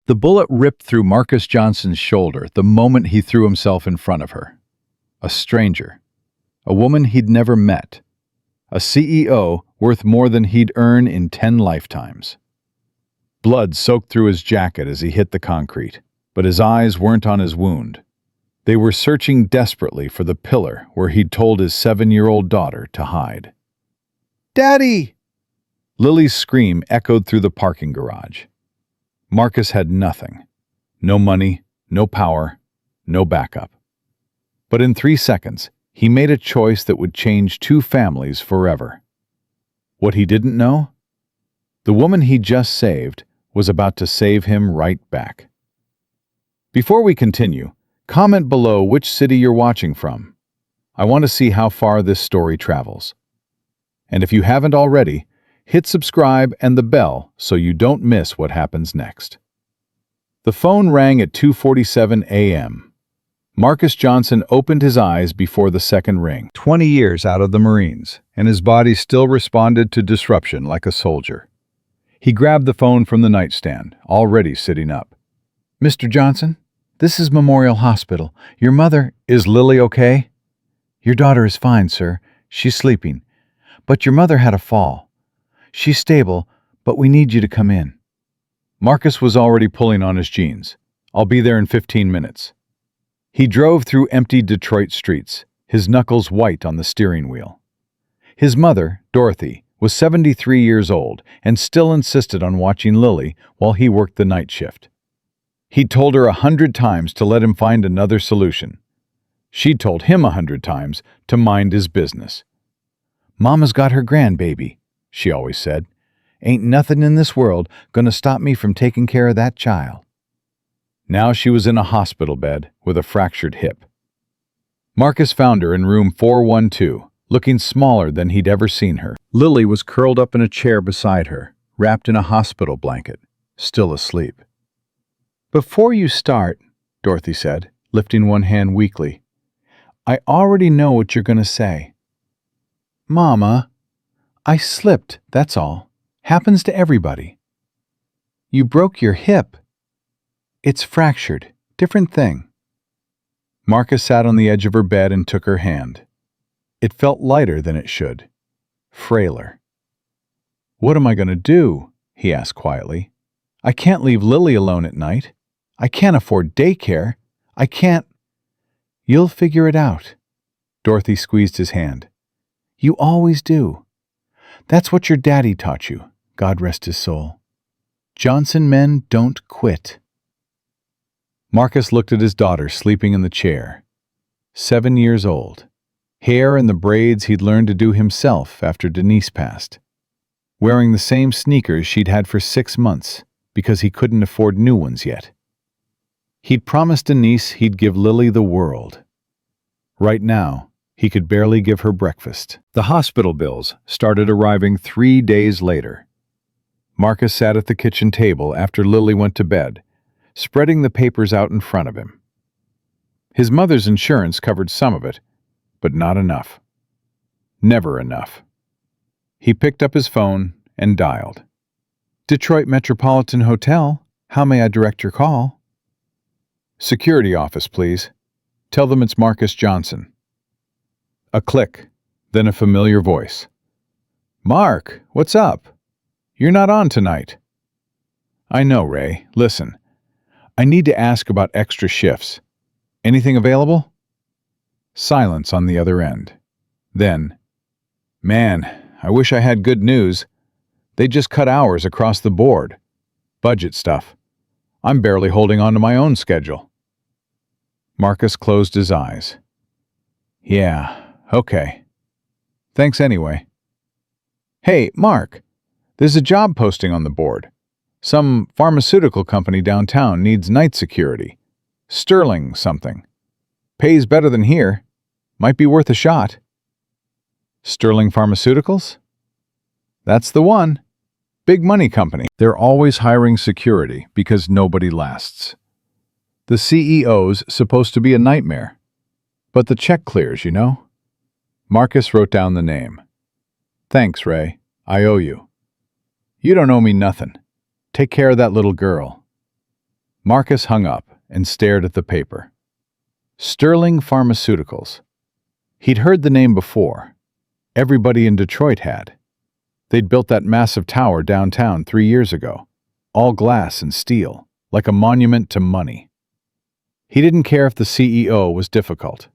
The bullet ripped through Marcus Johnson's shoulder the moment he threw himself in front of her. A stranger. A woman he'd never met. A CEO worth more than he'd earn in 10 lifetimes. Blood soaked through his jacket as he hit the concrete, but his eyes weren't on his wound. They were searching desperately for the pillar where he'd told his 7-year-old daughter to hide. "Daddy!" Lily's scream echoed through the parking garage. Marcus had nothing. No money, no power, no backup. But in 3 seconds, he made a choice that would change 2 families forever. What he didn't know? The woman he just saved was about to save him right back. Before we continue, comment below which city you're watching from. I want to see how far this story travels. And if you haven't already, hit subscribe and the bell so you don't miss what happens next. The phone rang at 2:47 a.m. Marcus Johnson opened his eyes before the second ring. 20 years out of the Marines, and his body still responded to disruption like a soldier. He grabbed the phone from the nightstand, already sitting up. "Mr. Johnson, this is Memorial Hospital. Your mother—" "Is Lily okay?" "Your daughter is fine, sir. She's sleeping. But your mother had a fall. She's stable, but we need you to come in." Marcus was already pulling on his jeans. "I'll be there in 15 minutes. He drove through empty Detroit streets, his knuckles white on the steering wheel. His mother, Dorothy, was 73 years old and still insisted on watching Lily while he worked the night shift. He'd told her 100 times to let him find another solution. She'd told him 100 times to mind his business. "Mama's got her grandbaby," she always said. "Ain't nothing in this world gonna stop me from taking care of that child." Now she was in a hospital bed with a fractured hip. Marcus found her in room 412, looking smaller than he'd ever seen her. Lily was curled up in a chair beside her, wrapped in a hospital blanket, still asleep. "Before you start," Dorothy said, lifting one hand weakly, "I already know what you're gonna say." "Mama, I slipped, that's all. Happens to everybody." "You broke your hip." "It's fractured. Different thing." Marcus sat on the edge of her bed and took her hand. It felt lighter than it should. Frailer. "What am I going to do?" he asked quietly. "I can't leave Lily alone at night. I can't afford daycare. I can't—" "You'll figure it out." Dorothy squeezed his hand. "You always do. That's what your daddy taught you, God rest his soul. Johnson men don't quit." Marcus looked at his daughter sleeping in the chair. 7 years old. Hair in the braids he'd learned to do himself after Denise passed. Wearing the same sneakers she'd had for 6 months because he couldn't afford new ones yet. He'd promised Denise he'd give Lily the world. Right now, he could barely give her breakfast. The hospital bills started arriving 3 days later. Marcus sat at the kitchen table after Lily went to bed, spreading the papers out in front of him. His mother's insurance covered some of it, but not enough. Never enough. He picked up his phone and dialed. "Detroit Metropolitan Hotel, how may I direct your call?" "Security office, please. Tell them it's Marcus Johnson." A click, then a familiar voice. "Mark, what's up? You're not on tonight." "I know, Ray. Listen. I need to ask about extra shifts. Anything available?" Silence on the other end. Then, "Man, I wish I had good news. They just cut hours across the board. Budget stuff. I'm barely holding on to my own schedule." Marcus closed his eyes. "Yeah, okay. Thanks anyway." "Hey, Mark, there's a job posting on the board. Some pharmaceutical company downtown needs night security. Sterling something. Pays better than here. Might be worth a shot." "Sterling Pharmaceuticals?" "That's the one. Big money company. They're always hiring security because nobody lasts. The CEO's supposed to be a nightmare. But the check clears, you know?" Marcus wrote down the name. "Thanks, Ray. I owe you." "You don't owe me nothing. Take care of that little girl." Marcus hung up and stared at the paper. Sterling Pharmaceuticals. He'd heard the name before. Everybody in Detroit had. They'd built that massive tower downtown 3 years ago, all glass and steel, like a monument to money. He didn't care if the CEO was difficult.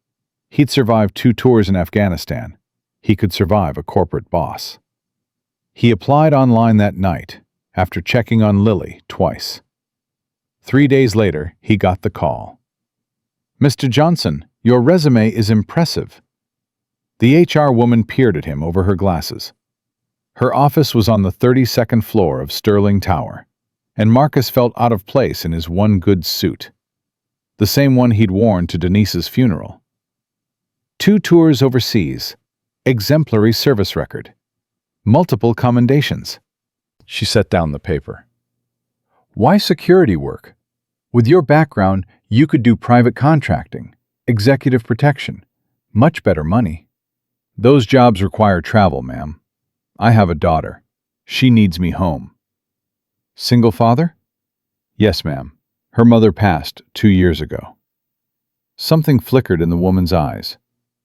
He'd survived 2 tours in Afghanistan. He could survive a corporate boss. He applied online that night, after checking on Lily twice. 3 days later, he got the call. "Mr. Johnson, your resume is impressive." The HR woman peered at him over her glasses. Her office was on the 32nd floor of Sterling Tower, and Marcus felt out of place in his one good suit. The same one he'd worn to Denise's funeral. 2 tours overseas, exemplary service record, multiple commendations. She set down the paper. "Why security work? With your background, you could do private contracting, executive protection, much better money." "Those jobs require travel, ma'am. I have a daughter. She needs me home." "Single father?" "Yes, ma'am. Her mother passed 2 years ago." Something flickered in the woman's eyes,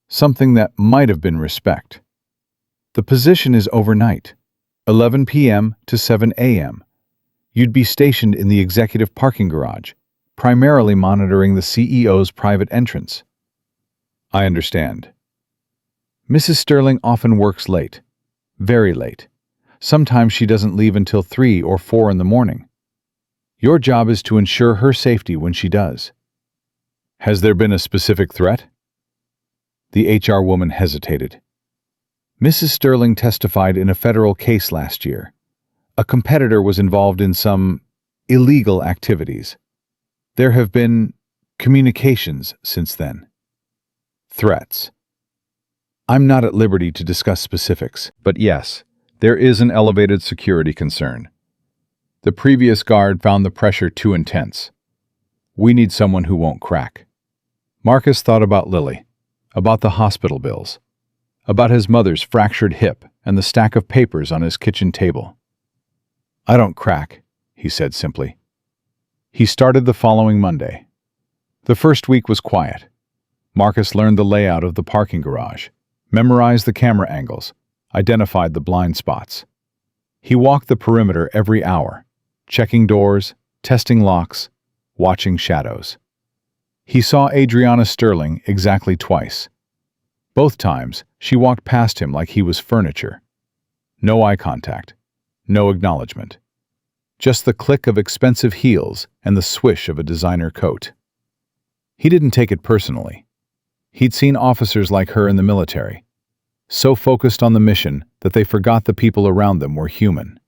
something that might have been respect. "The position is overnight, 11 p.m. to 7 a.m. You'd be stationed in the executive parking garage, primarily monitoring the CEO's private entrance." "I understand." "Mrs. Sterling often works late, very late. Sometimes she doesn't leave until 3 or 4 in the morning. Your job is to ensure her safety when she does." "Has there been a specific threat?" The HR woman hesitated. "Mrs. Sterling testified in a federal case last year. A competitor was involved in some illegal activities. There have been communications since then." "Threats." "I'm not at liberty to discuss specifics, but yes, there is an elevated security concern. The previous guard found the pressure too intense. We need someone who won't crack." Marcus thought about Lily, about the hospital bills, about his mother's fractured hip and the stack of papers on his kitchen table. "I don't crack," he said simply. He started the following Monday. The first week was quiet. Marcus learned the layout of the parking garage, memorized the camera angles, identified the blind spots. He walked the perimeter every hour, checking doors, testing locks, watching shadows. He saw Adriana Sterling exactly twice. Both times, she walked past him like he was furniture. No eye contact, no acknowledgement. Just the click of expensive heels and the swish of a designer coat. He didn't take it personally. He'd seen officers like her in the military, so focused on the mission that they forgot the people around them were human.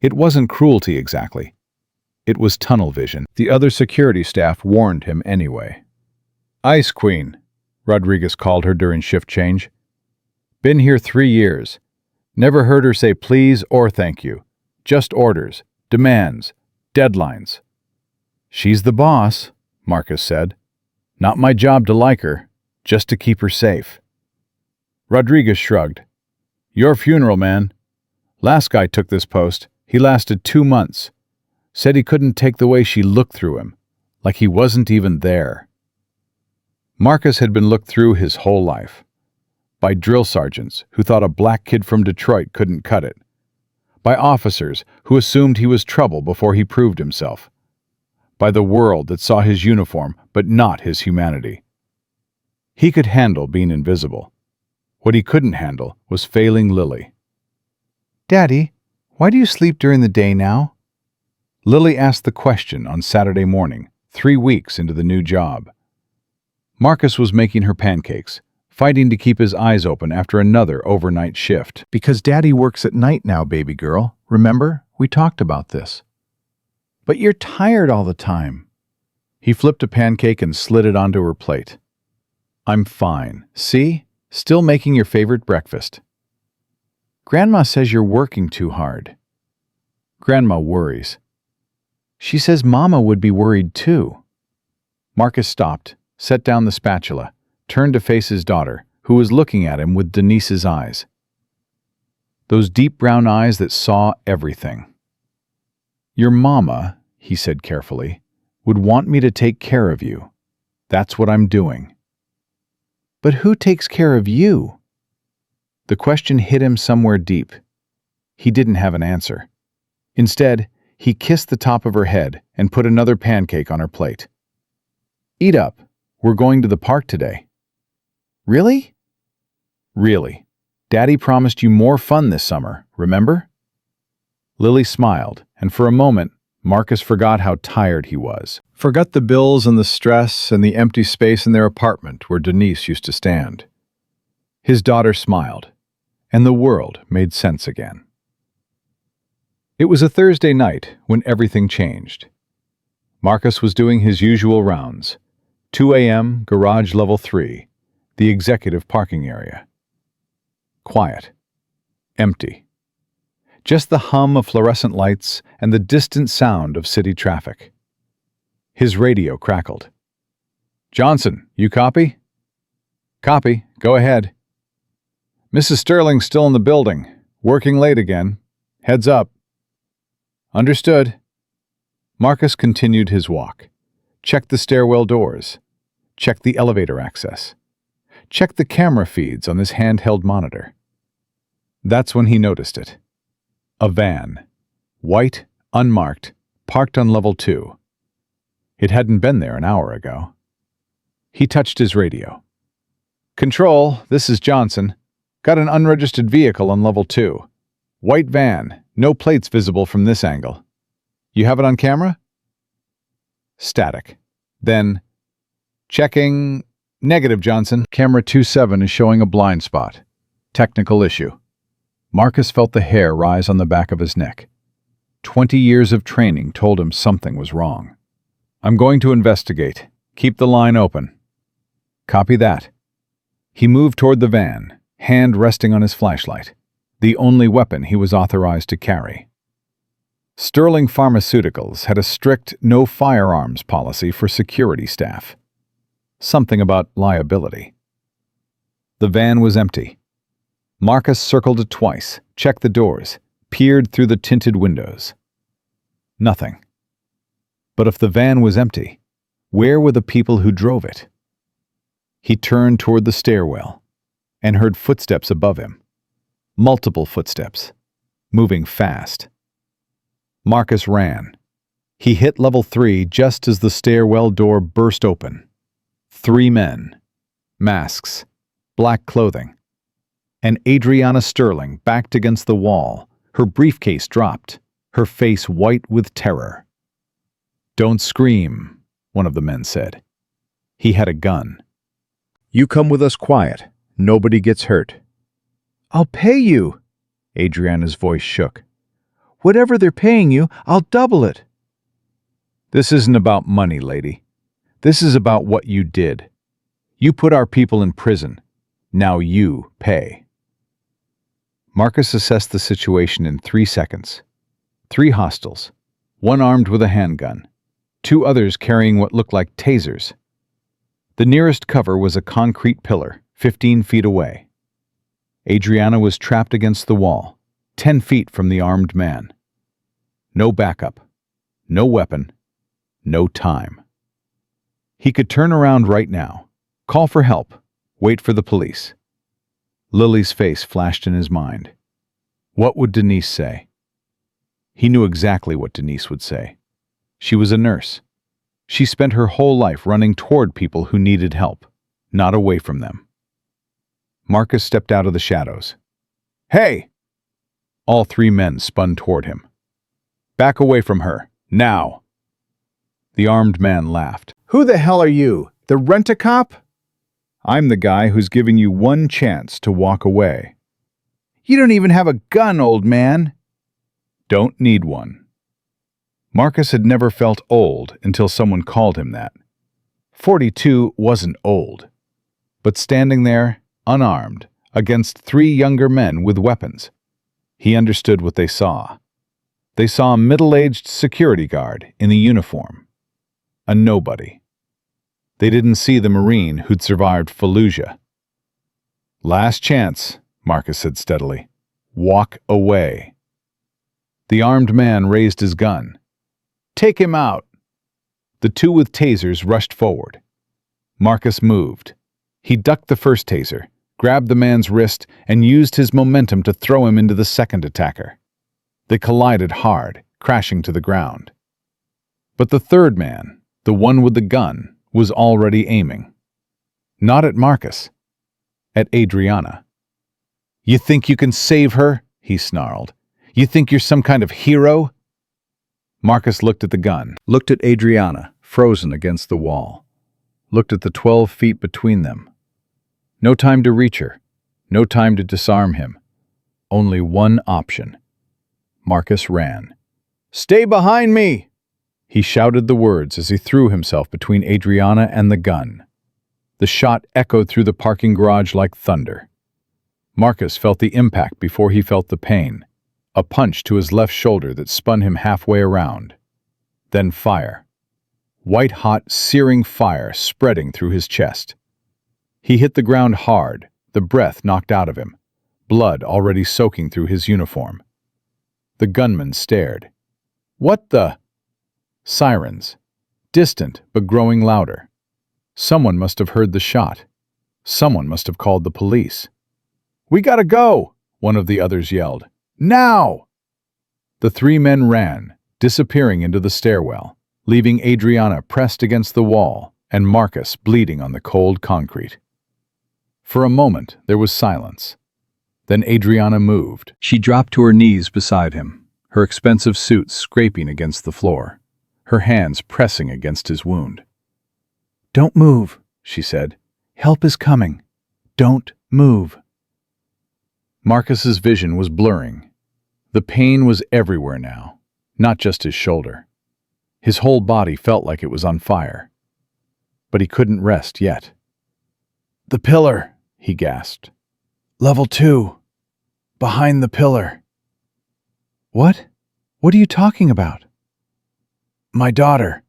It wasn't cruelty exactly. It was tunnel vision. The other security staff warned him anyway. "Ice Queen," Rodriguez called her during shift change. "Been here 3 years. Never heard her say please or thank you. Just orders, demands, deadlines." "She's the boss," Marcus said. "Not my job to like her, just to keep her safe." Rodriguez shrugged. "Your funeral, man. Last guy took this post. He lasted 2 months. Said he couldn't take the way she looked through him, like he wasn't even there." Marcus had been looked through his whole life. By drill sergeants who thought a black kid from Detroit couldn't cut it. By officers who assumed he was trouble before he proved himself. By the world that saw his uniform but not his humanity. He could handle being invisible. What he couldn't handle was failing Lily. "Daddy, why do you sleep during the day now?" Lily asked the question on Saturday morning, 3 weeks into the new job. Marcus was making her pancakes, fighting to keep his eyes open after another overnight shift. "Because Daddy works at night now, baby girl. Remember? We talked about this." "But you're tired all the time." He flipped a pancake and slid it onto her plate. "I'm fine. See? Still making your favorite breakfast." "Grandma says you're working too hard." "Grandma worries." "She says Mama would be worried too." Marcus stopped, set down the spatula, turned to face his daughter, who was looking at him with Denise's eyes. Those deep brown eyes that saw everything. "Your mama," he said carefully, would want me to take care of you. That's what I'm doing." "But who takes care of you?" The question hit him somewhere deep. He didn't have an answer. Instead, he kissed the top of her head and put another pancake on her plate. "Eat up. We're going to the park today." "Really?" "Really. Daddy promised you more fun this summer, remember?" Lily smiled, and for a moment, Marcus forgot how tired he was. Forgot the bills and the stress and the empty space in their apartment where Denise used to stand. His daughter smiled, and the world made sense again. It was a Thursday night when everything changed. Marcus was doing his usual rounds. 2 a.m., garage level 3, the executive parking area. Quiet. Empty. Just the hum of fluorescent lights and the distant sound of city traffic. His radio crackled. "Johnson, you copy?" "Copy. Go ahead." "Mrs. Sterling's still in the building. Working late again. Heads up." "Understood." Marcus continued his walk. Checked the stairwell doors. Checked the elevator access. Checked the camera feeds on his handheld monitor. That's when he noticed it. A van. White, unmarked, parked on level 2. It hadn't been there an hour ago. He touched his radio. "Control, this is Johnson. Got an unregistered vehicle on level 2. White van, no plates visible from this angle. You have it on camera?" Static. Then, "Checking. Negative, Johnson. Camera 27 is showing a blind spot. Technical issue." Marcus felt the hair rise on the back of his neck. 20 years of training told him something was wrong. "I'm going to investigate. Keep the line open." "Copy that." He moved toward the van, hand resting on his flashlight, the only weapon he was authorized to carry. Sterling Pharmaceuticals had a strict no firearms policy for security staff. Something about liability. The van was empty. Marcus circled it twice, checked the doors, peered through the tinted windows. Nothing. But if the van was empty, where were the people who drove it? He turned toward the stairwell and heard footsteps above him. Multiple footsteps, moving fast. Marcus ran. He hit level 3 just as the stairwell door burst open. 3 men. Masks. Black clothing. And Adriana Sterling backed against the wall, her briefcase dropped, her face white with terror. "Don't scream," one of the men said. He had a gun. "You come with us quiet. Nobody gets hurt." "I'll pay you." Adriana's voice shook. "Whatever they're paying you, I'll double it." "This isn't about money, lady. This is about what you did. You put our people in prison. Now you pay." Marcus assessed the situation in 3 seconds. 3 hostiles, 1 armed with a handgun, 2 others carrying what looked like tasers. The nearest cover was a concrete pillar, 15 feet away. Adriana was trapped against the wall, 10 feet from the armed man. No backup, no weapon, no time. He could turn around right now, call for help, wait for the police. Lily's face flashed in his mind. What would Denise say? He knew exactly what Denise would say. She was a nurse. She spent her whole life running toward people who needed help, not away from them. Marcus stepped out of the shadows. "Hey!" All 3 men spun toward him. "Back away from her, now!" The armed man laughed. "Who the hell are you? The rent-a-cop?" "I'm the guy who's giving you 1 chance to walk away." "You don't even have a gun, old man." "Don't need one." Marcus had never felt old until someone called him that. 42 wasn't old. But standing there, unarmed, against 3 younger men with weapons, he understood what they saw. They saw a middle-aged security guard in the uniform. A nobody. They didn't see the Marine who'd survived Fallujah. "Last chance," Marcus said steadily. "Walk away." The armed man raised his gun. "Take him out." The two with tasers rushed forward. Marcus moved. He ducked the first taser, grabbed the man's wrist, and used his momentum to throw him into the second attacker. They collided hard, crashing to the ground. But the third man, the one with the gun, was already aiming. Not at Marcus, at Adriana. "You think you can save her?" he snarled. "You think you're some kind of hero?" Marcus looked at the gun, looked at Adriana, frozen against the wall, looked at the 12 feet between them. No time to reach her, no time to disarm him. Only one option. Marcus ran. "Stay behind me!" He shouted the words as he threw himself between Adriana and the gun. The shot echoed through the parking garage like thunder. Marcus felt the impact before he felt the pain, a punch to his left shoulder that spun him halfway around. Then fire. White-hot, searing fire spreading through his chest. He hit the ground hard, the breath knocked out of him, blood already soaking through his uniform. The gunman stared. "What the?" Sirens. Distant, but growing louder. Someone must have heard the shot. Someone must have called the police. "We gotta go!" one of the others yelled. "Now!" The three men ran, disappearing into the stairwell, leaving Adriana pressed against the wall and Marcus bleeding on the cold concrete. For a moment, there was silence. Then Adriana moved. She dropped to her knees beside him, her expensive suit scraping against the floor, her hands pressing against his wound. "Don't move," she said. "Help is coming. Don't move." Marcus's vision was blurring. The pain was everywhere now, not just his shoulder. His whole body felt like it was on fire. But he couldn't rest yet. "The pillar," he gasped. "Level 2. Behind the pillar." "What? What are you talking about?" "My daughter.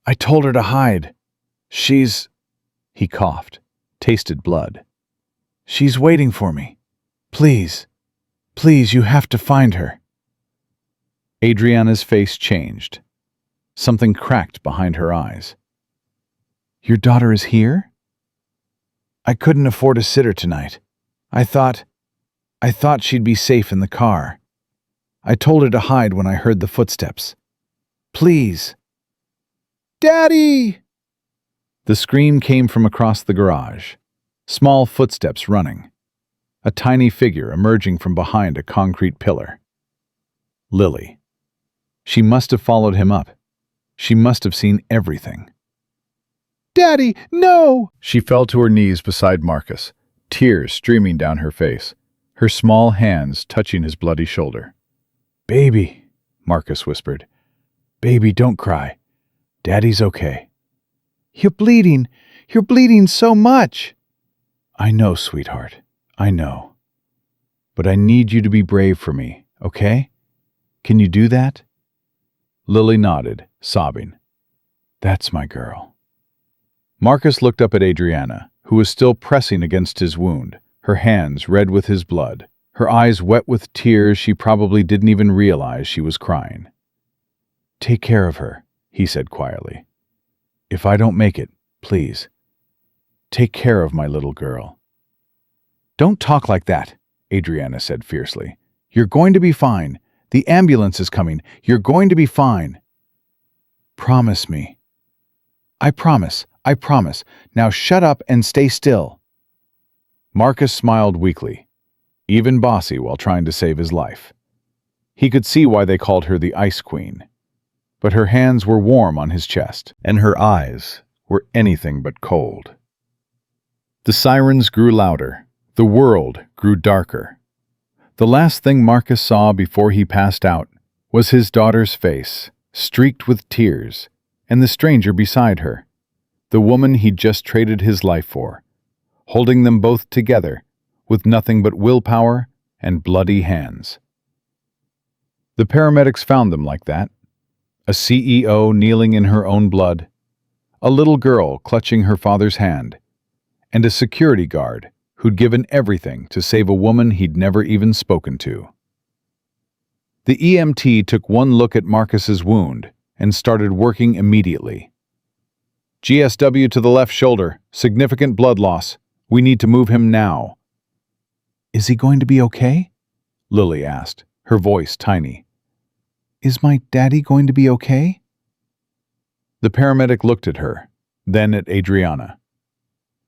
I told her to hide. She's..." He coughed, tasted blood. "She's waiting for me. Please, please, you have to find her." Adriana's face changed. Something cracked behind her eyes. "Your daughter is here?" "I couldn't afford a sitter tonight. I thought she'd be safe in the car. I told her to hide when I heard the footsteps. Please." "Daddy!" The scream came from across the garage. Small footsteps running. A tiny figure emerging from behind a concrete pillar. Lily. She must have followed him up. She must have seen everything. "Daddy, no!" She fell to her knees beside Marcus, tears streaming down her face, her small hands touching his bloody shoulder. "Baby," Marcus whispered. "Baby, don't cry. Daddy's okay." "You're bleeding. You're bleeding so much." "I know, sweetheart. I know. But I need you to be brave for me, okay? Can you do that?" Lily nodded, sobbing. "That's my girl." Marcus looked up at Adriana, who was still pressing against his wound, her hands red with his blood, her eyes wet with tears she probably didn't even realize she was crying. "Take care of her," he said quietly. "If I don't make it, please. Take care of my little girl." "Don't talk like that," Adriana said fiercely. "You're going to be fine. The ambulance is coming. You're going to be fine." "Promise me." I promise. Now shut up and stay still." Marcus smiled weakly, even bossy while trying to save his life. He could see why they called her the Ice Queen. But her hands were warm on his chest, and her eyes were anything but cold. The sirens grew louder. The world grew darker. The last thing Marcus saw before he passed out was his daughter's face, streaked with tears, and the stranger beside her, the woman he'd just traded his life for, holding them both together with nothing but willpower and bloody hands. The paramedics found them like that. A CEO kneeling in her own blood, a little girl clutching her father's hand, and a security guard who'd given everything to save a woman he'd never even spoken to. The EMT took one look at Marcus's wound and started working immediately, GSW to the left shoulder. Significant blood loss. We need to move him now. Is he going to be okay? Lily asked, her voice tiny. Is my daddy going to be okay? The paramedic looked at her, then at Adriana.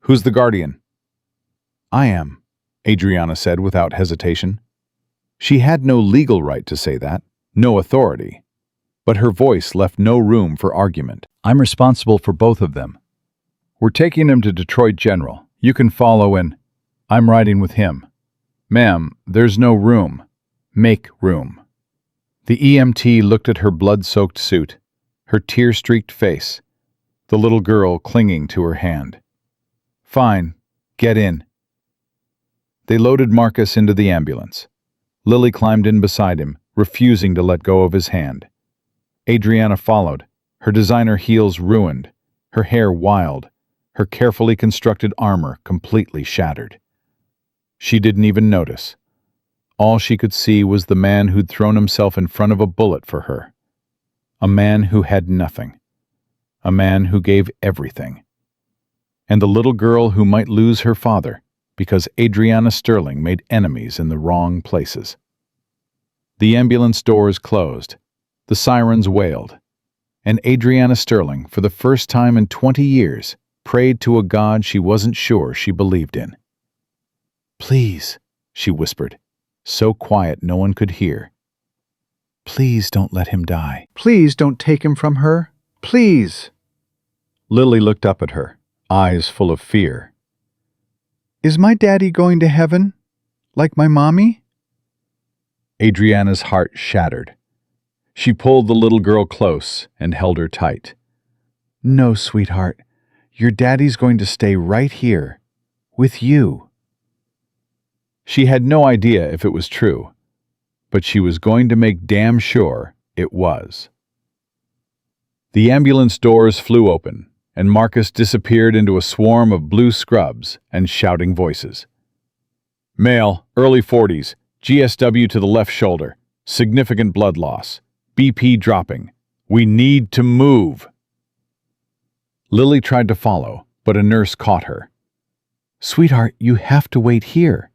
Who's the guardian? I am, Adriana said without hesitation. She had no legal right to say that, no authority. But her voice left no room for argument. I'm responsible for both of them. We're taking him to Detroit General. You can follow in. I'm riding with him. Ma'am, there's no room. Make room. The EMT looked at her blood-soaked suit, her tear-streaked face, the little girl clinging to her hand. Fine, get in. They loaded Marcus into the ambulance. Lily climbed in beside him, refusing to let go of his hand. Adriana followed, her designer heels ruined, her hair wild, her carefully constructed armor completely shattered. She didn't even notice. All she could see was the man who'd thrown himself in front of a bullet for her. A man who had nothing. A man who gave everything. And the little girl who might lose her father because Adriana Sterling made enemies in the wrong places. The ambulance doors closed. The sirens wailed. And Adriana Sterling, for the first time in 20 years, prayed to a God she wasn't sure she believed in. Please, she whispered, so quiet no one could hear. Please don't let him die. Please don't take him from her. Please. Lily looked up at her, eyes full of fear. Is my daddy going to heaven? Like my mommy? Adriana's heart shattered. She pulled the little girl close and held her tight. No, sweetheart. Your daddy's going to stay right here, with you. She had no idea if it was true, but she was going to make damn sure it was. The ambulance doors flew open, and Marcus disappeared into a swarm of blue scrubs and shouting voices. Male, early 40s, GSW to the left shoulder, significant blood loss, BP dropping. We need to move. Lily tried to follow, but a nurse caught her. Sweetheart, you have to wait here.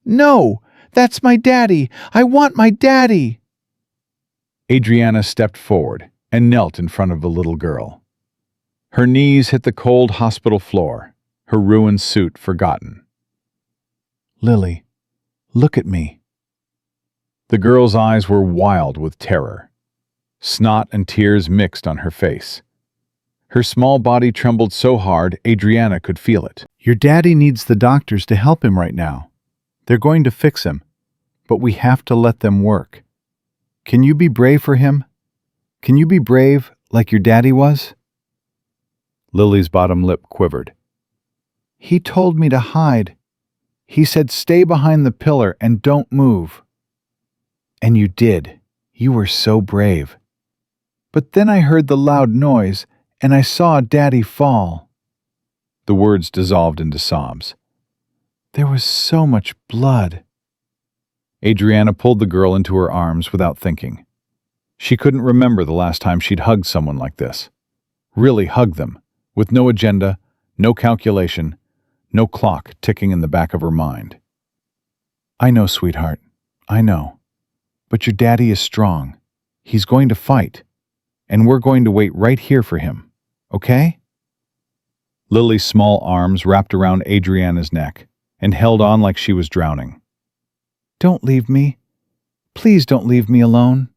No, that's my daddy. I want my daddy. Adriana stepped forward and knelt in front of the little girl. Her knees hit the cold hospital floor, her ruined suit forgotten. Lily, look at me. The girl's eyes were wild with terror. Snot and tears mixed on her face. Her small body trembled so hard Adriana could feel it. Your daddy needs the doctors to help him right now. They're going to fix him, but we have to let them work. Can you be brave for him? Can you be brave like your daddy was? Lily's bottom lip quivered. He told me to hide. He said stay behind the pillar and don't move. And you did. You were so brave. But then I heard the loud noise, and I saw Daddy fall. The words dissolved into sobs. There was so much blood. Adriana pulled the girl into her arms without thinking. She couldn't remember the last time she'd hugged someone like this. Really hugged them, with no agenda, no calculation, no clock ticking in the back of her mind. I know, sweetheart, I know. But your daddy is strong. He's going to fight. And we're going to wait right here for him, okay? Lily's small arms wrapped around Adriana's neck and held on like she was drowning. Don't leave me. Please don't leave me alone.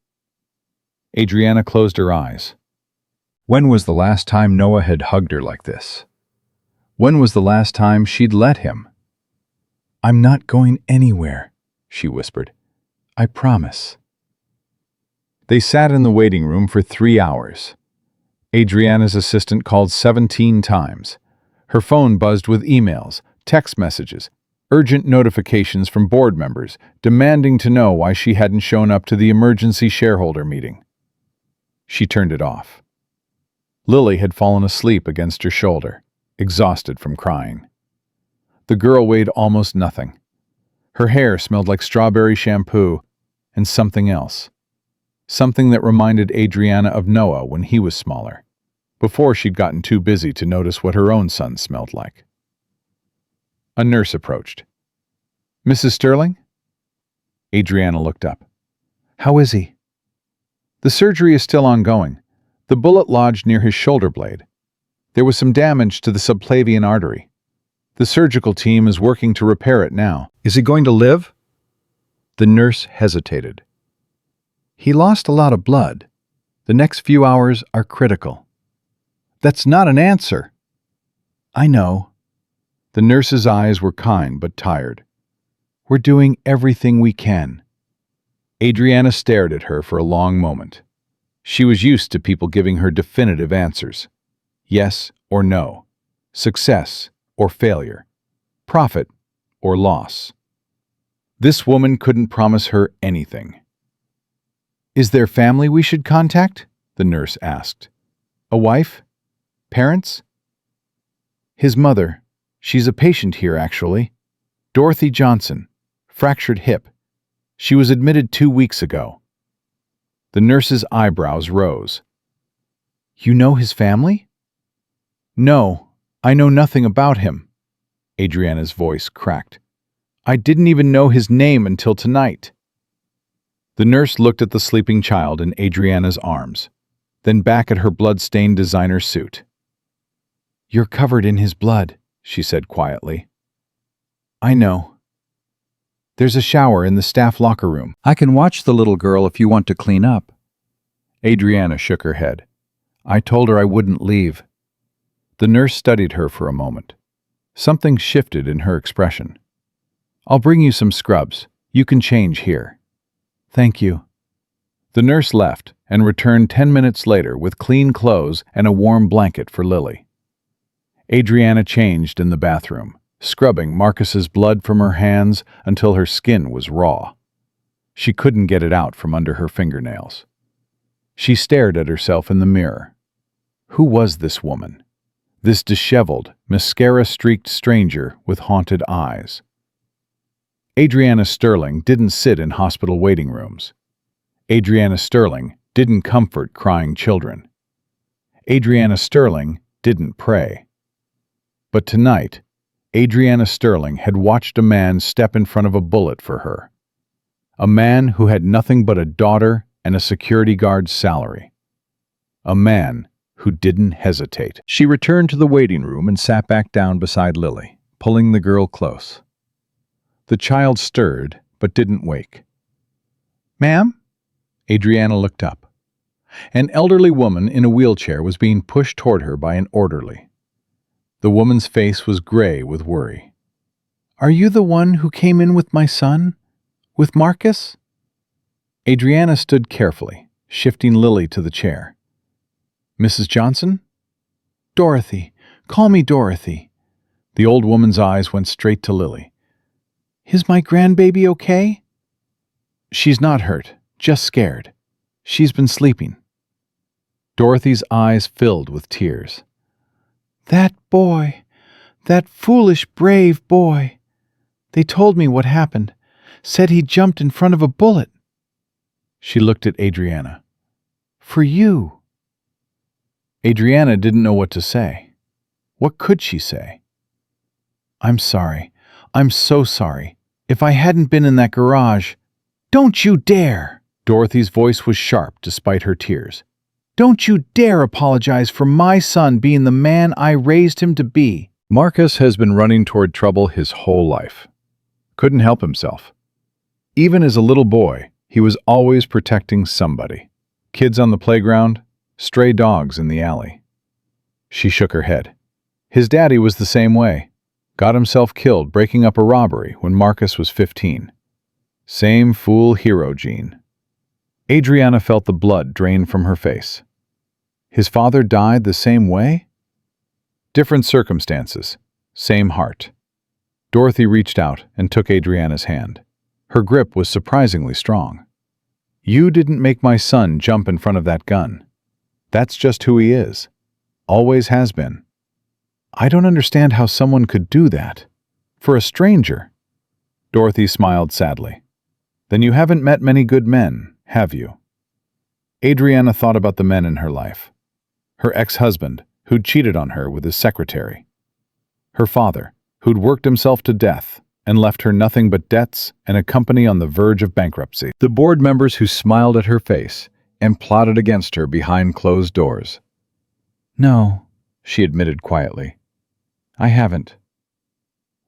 Adriana closed her eyes. When was the last time Noah had hugged her like this? When was the last time she'd let him? I'm not going anywhere, she whispered. I promise. They sat in the waiting room for 3 hours. Adriana's assistant called 17 times. Her phone buzzed with emails, text messages, urgent notifications from board members demanding to know why she hadn't shown up to the emergency shareholder meeting. She turned it off. Lily had fallen asleep against her shoulder, exhausted from crying. The girl weighed almost nothing. Her hair smelled like strawberry shampoo and something else. Something that reminded Adriana of Noah when he was smaller. before she'd gotten too busy to notice what her own son smelled like. A nurse approached. "Mrs. Sterling?" Adriana looked up. "How is he?" "The surgery is still ongoing. The bullet lodged near his shoulder blade. There was some damage to the subclavian artery. The surgical team is working to repair it now." "Is he going to live?" The nurse hesitated. "He lost a lot of blood. The next few hours are critical." "That's not an answer." "I know." The nurse's eyes were kind but tired. "We're doing everything we can." Adriana stared at her for a long moment. She was used to people giving her definitive answers. Yes or no. Success or failure. Profit or loss. This woman couldn't promise her anything. "Is there family we should contact?" the nurse asked. "A wife? Parents?" "His mother. She's a patient here, actually. Dorothy Johnson. Fractured hip. She was admitted 2 weeks ago." The nurse's eyebrows rose. "You know his family?" "No, I know nothing about him." Adriana's voice cracked. "I didn't even know his name until tonight." The nurse looked at the sleeping child in Adriana's arms, then back at her blood-stained designer suit. "You're covered in his blood," she said quietly. "I know. There's a shower in the staff locker room. I can watch the little girl if you want to clean up." Adriana shook her head. "I told her I wouldn't leave." The nurse studied her for a moment. Something shifted in her expression. "I'll bring you some scrubs. You can change here." "Thank you." The nurse left and returned 10 minutes later with clean clothes and a warm blanket for Lily. Adriana changed in the bathroom, scrubbing Marcus's blood from her hands until her skin was raw. She couldn't get it out from under her fingernails. She stared at herself in the mirror. Who was this woman? This disheveled, mascara-streaked stranger with haunted eyes. Adriana Sterling didn't sit in hospital waiting rooms. Adriana Sterling didn't comfort crying children. Adriana Sterling didn't pray. But tonight, Adriana Sterling had watched a man step in front of a bullet for her. A man who had nothing but a daughter and a security guard's salary. A man who didn't hesitate. She returned to the waiting room and sat back down beside Lily, pulling the girl close. The child stirred, but didn't wake. "Ma'am?" Adriana looked up. An elderly woman in a wheelchair was being pushed toward her by an orderly. The woman's face was gray with worry. "Are you the one who came in with my son? With Marcus?" Adriana stood carefully, shifting Lily to the chair. "Mrs. Johnson?" "Dorothy. Call me Dorothy." The old woman's eyes went straight to Lily. "Is my grandbaby okay?" "She's not hurt, just scared. She's been sleeping." Dorothy's eyes filled with tears. "That boy, that foolish, brave boy. They told me what happened, said he jumped in front of a bullet." She looked at Adriana. "For you." Adriana didn't know what to say. What could she say? "I'm sorry. I'm so sorry. If I hadn't been in that garage—" "Don't you dare!" Dorothy's voice was sharp despite her tears. "Don't you dare apologize for my son being the man I raised him to be." Marcus has been running toward trouble his whole life. Couldn't help himself. Even as a little boy, he was always protecting somebody. Kids on the playground, stray dogs in the alley. She shook her head. His daddy was the same way. Got himself killed breaking up a robbery when Marcus was 15. Same fool hero gene. Adriana felt the blood drain from her face. His father died the same way? Different circumstances, same heart. Dorothy reached out and took Adriana's hand. Her grip was surprisingly strong. "You didn't make my son jump in front of that gun. That's just who he is. Always has been. I don't understand how someone could do that. For a stranger." Dorothy smiled sadly. "Then you haven't met many good men, have you?" Adriana thought about the men in her life. Her ex-husband, who'd cheated on her with his secretary. Her father, who'd worked himself to death and left her nothing but debts and a company on the verge of bankruptcy. The board members who smiled at her face and plotted against her behind closed doors. "No," she admitted quietly. "I haven't."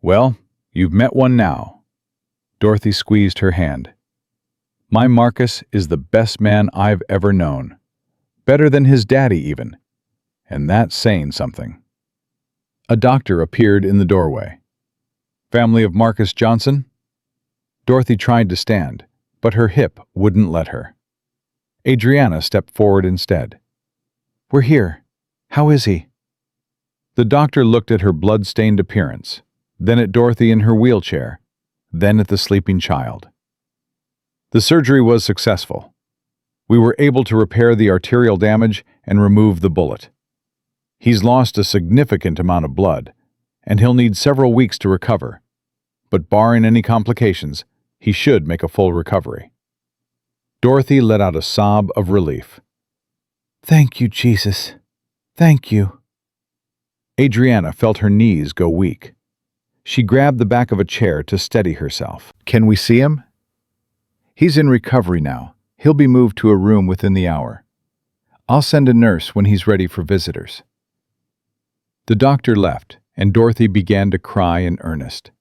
"Well, you've met one now." Dorothy squeezed her hand. "My Marcus is the best man I've ever known. Better than his daddy, even. And that's saying something." A doctor appeared in the doorway. "Family of Marcus Johnson?" Dorothy tried to stand, but her hip wouldn't let her. Adriana stepped forward instead. "We're here. How is he?" The doctor looked at her blood-stained appearance, then at Dorothy in her wheelchair, then at the sleeping child. "The surgery was successful. We were able to repair the arterial damage and remove the bullet. He's lost a significant amount of blood, and he'll need several weeks to recover, but barring any complications, he should make a full recovery." Dorothy let out a sob of relief. "Thank you, Jesus. Thank you." Adriana felt her knees go weak. She grabbed the back of a chair to steady herself. "Can we see him?" "He's in recovery now. He'll be moved to a room within the hour. I'll send a nurse when he's ready for visitors." The doctor left, and Dorothy began to cry in earnest.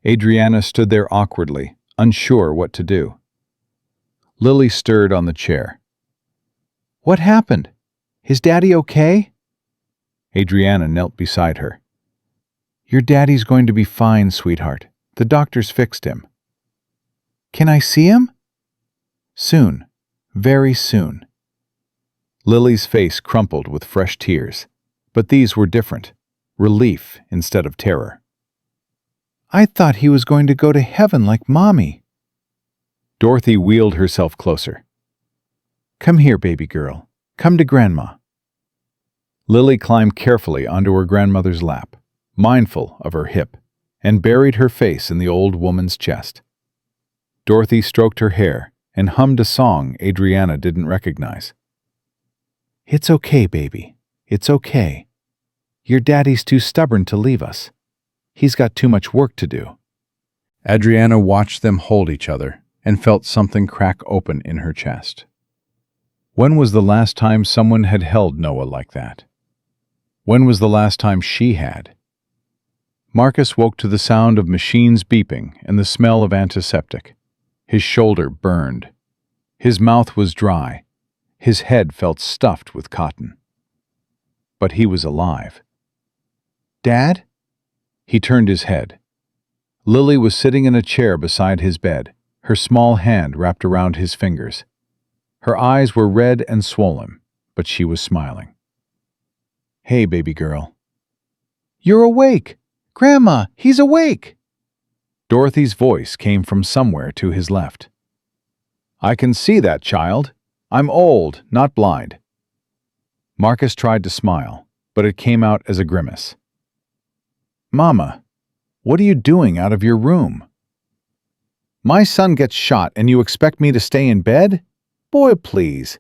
Adriana stood there awkwardly, unsure what to do. Lily stirred on the chair. "What happened? Is Daddy okay?" Adriana knelt beside her. "Your daddy's going to be fine, sweetheart. The doctors fixed him." "Can I see him?" "Soon. Very soon." Lily's face crumpled with fresh tears, but these were different. Relief instead of terror. "I thought he was going to go to heaven like Mommy." Dorothy wheeled herself closer. "Come here, baby girl. Come to Grandma." Lily climbed carefully onto her grandmother's lap, mindful of her hip, and buried her face in the old woman's chest. Dorothy stroked her hair and hummed a song Adriana didn't recognize. "It's okay, baby. It's okay. Your daddy's too stubborn to leave us. He's got too much work to do." Adriana watched them hold each other and felt something crack open in her chest. When was the last time someone had held Noah like that? When was the last time she had? Marcus woke to the sound of machines beeping and the smell of antiseptic. His shoulder burned. His mouth was dry. His head felt stuffed with cotton. But he was alive. "Dad?" He turned his head. Lily was sitting in a chair beside his bed, her small hand wrapped around his fingers. Her eyes were red and swollen, but she was smiling. "Hey, baby girl." "You're awake! Grandma, he's awake!" Dorothy's voice came from somewhere to his left. "I can see that, child. I'm old, not blind." Marcus tried to smile, but it came out as a grimace. "Mama, what are you doing out of your room?" "My son gets shot and you expect me to stay in bed? Boy, please."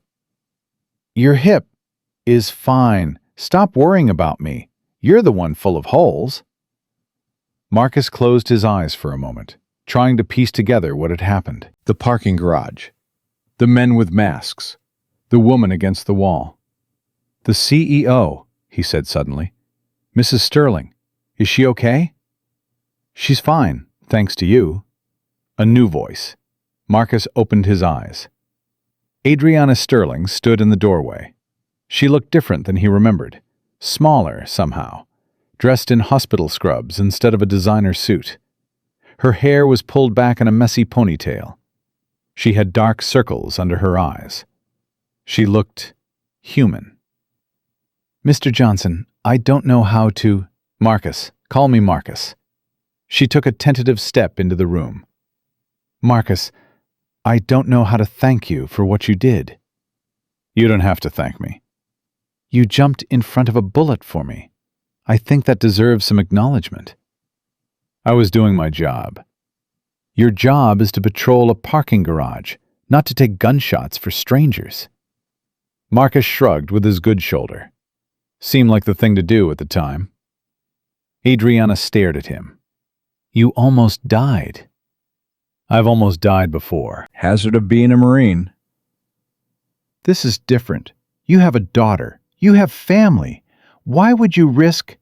"Your hip is fine. Stop worrying about me. You're the one full of holes." Marcus closed his eyes for a moment, trying to piece together what had happened. The parking garage. The men with masks. The woman against the wall. "The CEO," he said suddenly. "Mrs. Sterling. Is she okay?" "She's fine, thanks to you." A new voice. Marcus opened his eyes. Adriana Sterling stood in the doorway. She looked different than he remembered. Smaller, somehow. Dressed in hospital scrubs instead of a designer suit. Her hair was pulled back in a messy ponytail. She had dark circles under her eyes. She looked human. "Mr. Johnson, I don't know how to—" "Marcus. Call me Marcus." She took a tentative step into the room. "Marcus, I don't know how to thank you for what you did." "You don't have to thank me." "You jumped in front of a bullet for me. I think that deserves some acknowledgement." "I was doing my job." "Your job is to patrol a parking garage, not to take gunshots for strangers." Marcus shrugged with his good shoulder. Seemed like the thing to do at the time. Adriana stared at him. You almost died. I've almost died before. Hazard of being a Marine. This is different. You have a daughter. You have family. Why would you risk?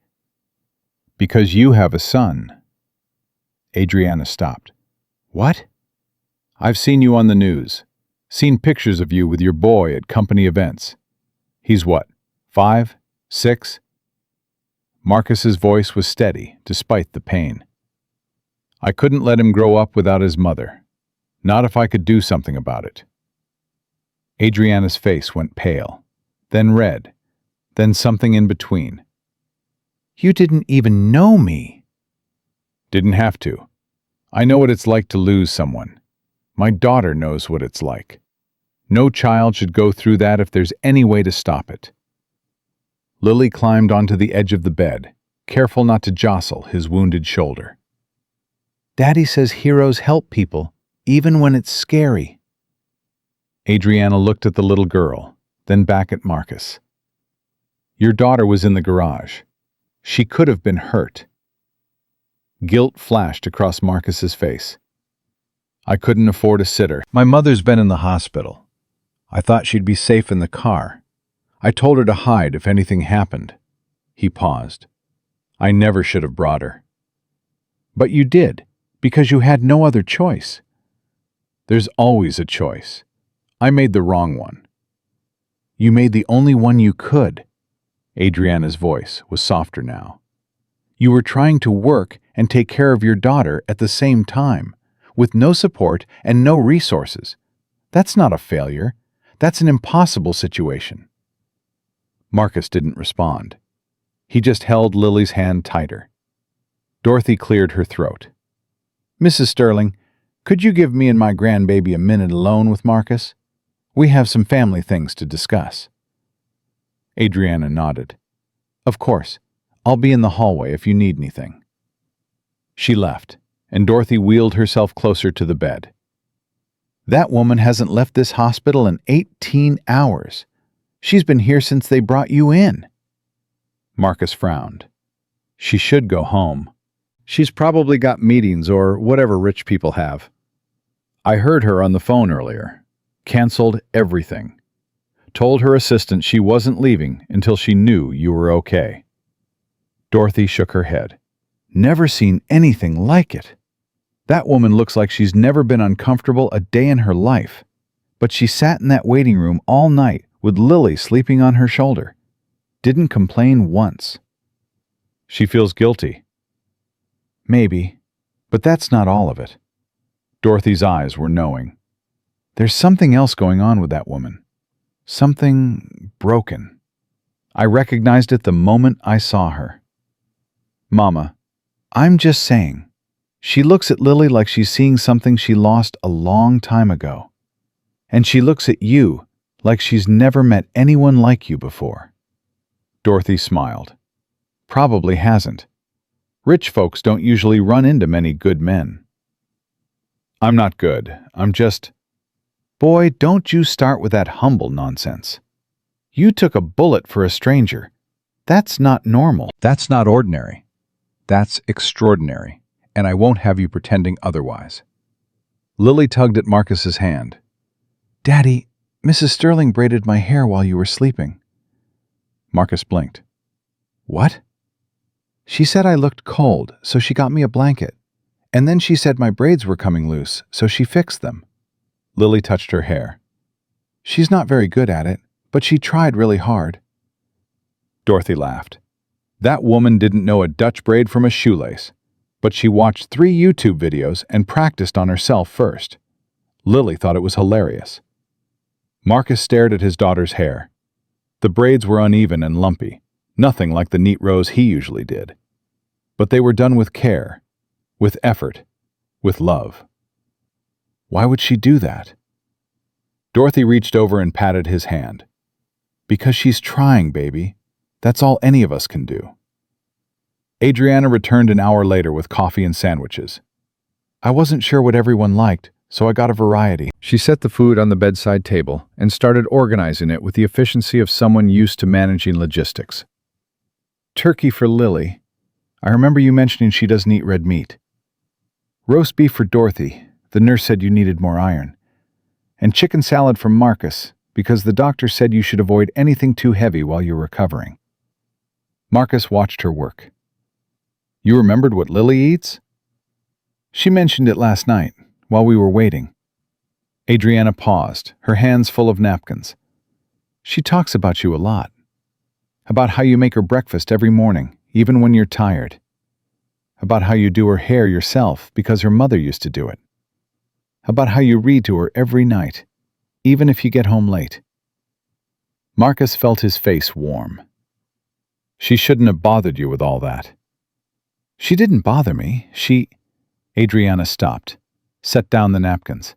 Because you have a son. Adriana stopped. What? I've seen you on the news. Seen pictures of you with your boy at company events. He's what, 5, 6? Marcus's voice was steady, despite the pain. I couldn't let him grow up without his mother. Not if I could do something about it. Adriana's face went pale, then red, then something in between. You didn't even know me. Didn't have to. I know what it's like to lose someone. My daughter knows what it's like. No child should go through that if there's any way to stop it. Lily climbed onto the edge of the bed, careful not to jostle his wounded shoulder. Daddy says heroes help people, even when it's scary. Adriana looked at the little girl, then back at Marcus. Your daughter was in the garage. She could have been hurt. Guilt flashed across Marcus's face. I couldn't afford a sitter. My mother's been in the hospital. I thought she'd be safe in the car. I told her to hide if anything happened. He paused. I never should have brought her. But you did, because you had no other choice. There's always a choice. I made the wrong one. You made the only one you could. Adriana's voice was softer now. You were trying to work and take care of your daughter at the same time, with no support and no resources. That's not a failure. That's an impossible situation. Marcus didn't respond. He just held Lily's hand tighter. Dorothy cleared her throat. Mrs. Sterling, could you give me and my grandbaby a minute alone with Marcus? We have some family things to discuss. Adriana nodded. Of course. I'll be in the hallway if you need anything. She left, and Dorothy wheeled herself closer to the bed. That woman hasn't left this hospital in 18 hours. She's been here since they brought you in. Marcus frowned. She should go home. She's probably got meetings or whatever rich people have. I heard her on the phone earlier. Canceled everything. Told her assistant she wasn't leaving until she knew you were okay. Dorothy shook her head. Never seen anything like it. That woman looks like she's never been uncomfortable a day in her life. But she sat in that waiting room all night with Lily sleeping on her shoulder. Didn't complain once. She feels guilty. Maybe, but that's not all of it. Dorothy's eyes were knowing. There's something else going on with that woman. Something broken. I recognized it the moment I saw her. Mama, I'm just saying. She looks at Lily like she's seeing something she lost a long time ago. And she looks at you like she's never met anyone like you before. Dorothy smiled. Probably hasn't. Rich folks don't usually run into many good men. I'm not good. I'm just... Boy, don't you start with that humble nonsense. You took a bullet for a stranger. That's not normal. That's not ordinary. That's extraordinary, and I won't have you pretending otherwise. Lily tugged at Marcus's hand. Daddy, Mrs. Sterling braided my hair while you were sleeping. Marcus blinked. What? She said I looked cold, so she got me a blanket. And then she said my braids were coming loose, so she fixed them. Lily touched her hair. She's not very good at it, but she tried really hard. Dorothy laughed. That woman didn't know a Dutch braid from a shoelace, but she watched 3 YouTube videos and practiced on herself first. Lily thought it was hilarious. Marcus stared at his daughter's hair. The braids were uneven and lumpy, nothing like the neat rows he usually did. But they were done with care, with effort, with love. Why would she do that? Dorothy reached over and patted his hand. Because she's trying, baby. That's all any of us can do. Adriana returned an hour later with coffee and sandwiches. I wasn't sure what everyone liked, so I got a variety. She set the food on the bedside table and started organizing it with the efficiency of someone used to managing logistics. Turkey for Lily. I remember you mentioning she doesn't eat red meat. Roast beef for Dorothy. The nurse said you needed more iron. And chicken salad for Marcus, because the doctor said you should avoid anything too heavy while you're recovering. Marcus watched her work. You remembered what Lily eats? She mentioned it last night, while we were waiting. Adriana paused, her hands full of napkins. She talks about you a lot. About how you make her breakfast every morning, even when you're tired. About how you do her hair yourself because her mother used to do it. About how you read to her every night, even if you get home late. Marcus felt his face warm. She shouldn't have bothered you with all that. She didn't bother me. Adriana stopped, set down the napkins.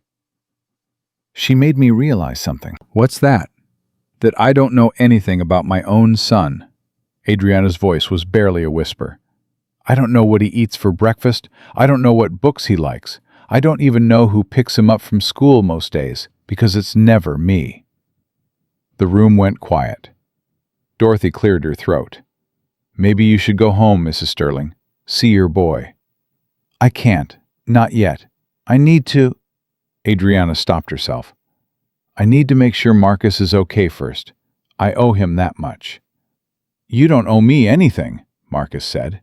She made me realize something. What's that? That I don't know anything about my own son. Adriana's voice was barely a whisper. I don't know what he eats for breakfast. I don't know what books he likes. I don't even know who picks him up from school most days, because it's never me. The room went quiet. Dorothy cleared her throat. Maybe you should go home, Mrs. Sterling. See your boy. I can't. Not yet. I need to... Adriana stopped herself. I need to make sure Marcus is okay first. I owe him that much. You don't owe me anything, Marcus said.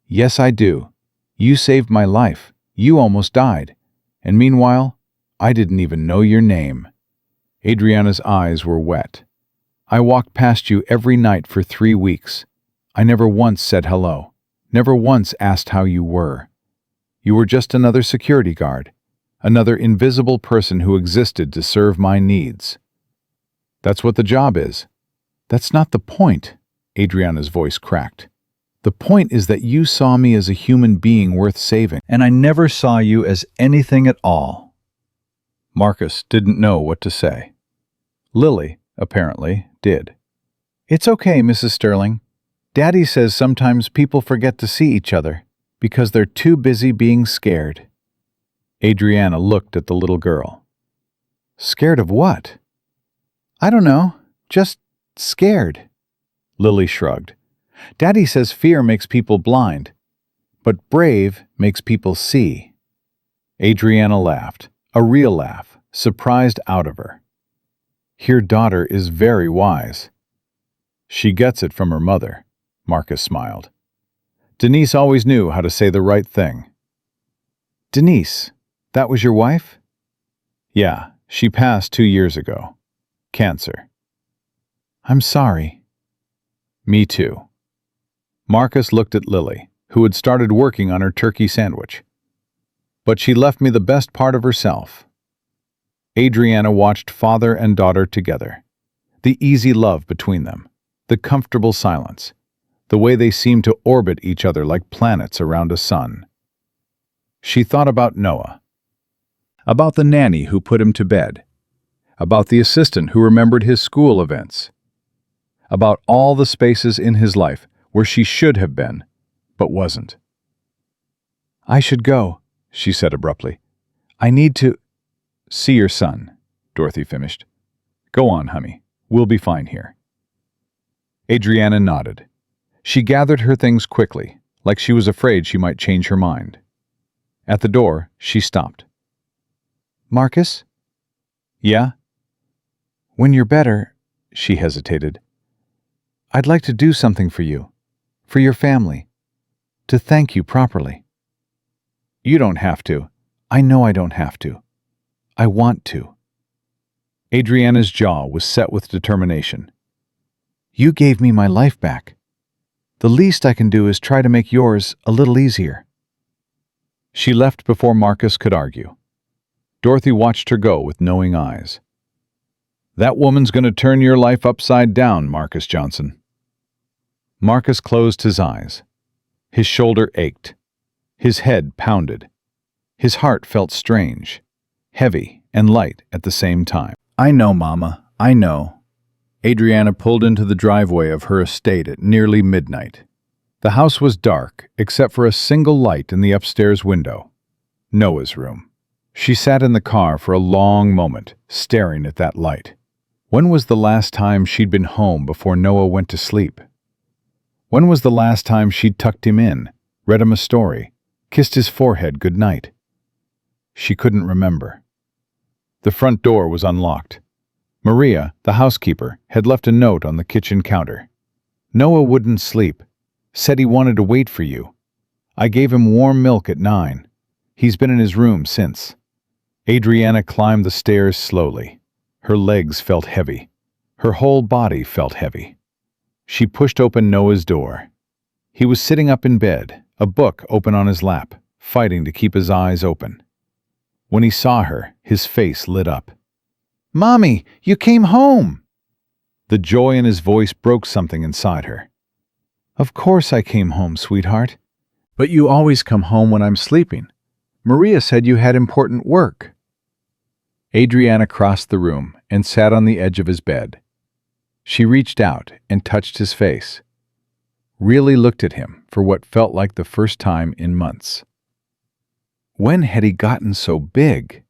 Yes, I do. You saved my life. You almost died. And meanwhile, I didn't even know your name. Adriana's eyes were wet. I walked past you every night for 3 weeks. I never once said hello. Never once asked how you were. You were just another security guard. Another invisible person who existed to serve my needs. That's what the job is. That's not the point, Adriana's voice cracked. The point is that you saw me as a human being worth saving, and I never saw you as anything at all. Marcus didn't know what to say. Lily, apparently, did. It's okay, Mrs. Sterling. Daddy says sometimes people forget to see each other because they're too busy being scared. Adriana looked at the little girl. Scared of what? I don't know. Just scared. Lily shrugged. Daddy says fear makes people blind, but brave makes people see. Adriana laughed, a real laugh, surprised out of her. Your daughter is very wise. She gets it from her mother, Marcus smiled. Denise always knew how to say the right thing. Denise, that was your wife? Yeah, she passed 2 years ago. Cancer. I'm sorry. Me too. Marcus looked at Lily, who had started working on her turkey sandwich. But she left me the best part of herself. Adriana watched father and daughter together. The easy love between them, the comfortable silence, the way they seemed to orbit each other like planets around a sun. She thought about Noah, about the nanny who put him to bed, about the assistant who remembered his school events, about all the spaces in his life where she should have been, but wasn't. I should go, she said abruptly. I need to see your son, Dorothy finished. Go on, honey. We'll be fine here. Adriana nodded. She gathered her things quickly, like she was afraid she might change her mind. At the door, she stopped. Marcus? Yeah? When you're better, she hesitated. I'd like to do something for you. For your family, to thank you properly. You don't have to. I know I don't have to. I want to. Adriana's jaw was set with determination. You gave me my life back. The least I can do is try to make yours a little easier. She left before Marcus could argue. Dorothy watched her go with knowing eyes. That woman's going to turn your life upside down, Marcus Johnson. Marcus closed his eyes. His shoulder ached. His head pounded. His heart felt strange, heavy and light at the same time. I know, Mama, I know. Adriana pulled into the driveway of her estate at nearly midnight. The house was dark, except for a single light in the upstairs window. Noah's room. She sat in the car for a long moment, staring at that light. When was the last time she'd been home before Noah went to sleep? When was the last time she'd tucked him in, read him a story, kissed his forehead good night? She couldn't remember. The front door was unlocked. Maria, the housekeeper, had left a note on the kitchen counter. Noah wouldn't sleep. Said he wanted to wait for you. I gave him warm milk at 9. He's been in his room since. Adriana climbed the stairs slowly. Her legs felt heavy. Her whole body felt heavy. She pushed open Noah's door. He was sitting up in bed, a book open on his lap, fighting to keep his eyes open. When he saw her, his face lit up. "Mommy, you came home!" The joy in his voice broke something inside her. "Of course I came home, sweetheart. But you always come home when I'm sleeping. Maria said you had important work." Adriana crossed the room and sat on the edge of his bed. She reached out and touched his face, really looked at him for what felt like the first time in months. When had he gotten so big?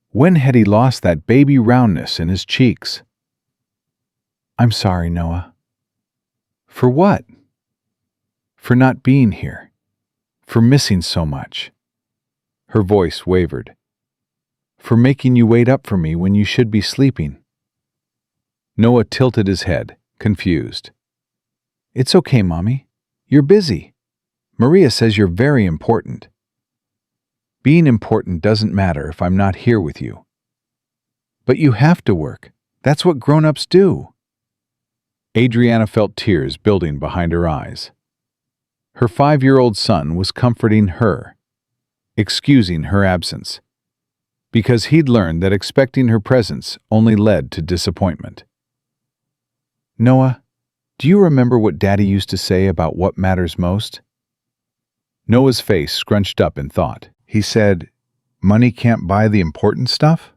When had he lost that baby roundness in his cheeks? "I'm sorry, Noah." "For what?" "For not being here. For missing so much." Her voice wavered. "For making you wait up for me when you should be sleeping." Noah tilted his head, confused. "It's okay, Mommy. You're busy. Maria says you're very important." "Being important doesn't matter if I'm not here with you." "But you have to work. That's what grown-ups do." Adriana felt tears building behind her eyes. Her 5-year-old son was comforting her, excusing her absence, because he'd learned that expecting her presence only led to disappointment. "Noah, do you remember what Daddy used to say about what matters most?" Noah's face scrunched up in thought. He said, "Money can't buy the important stuff?"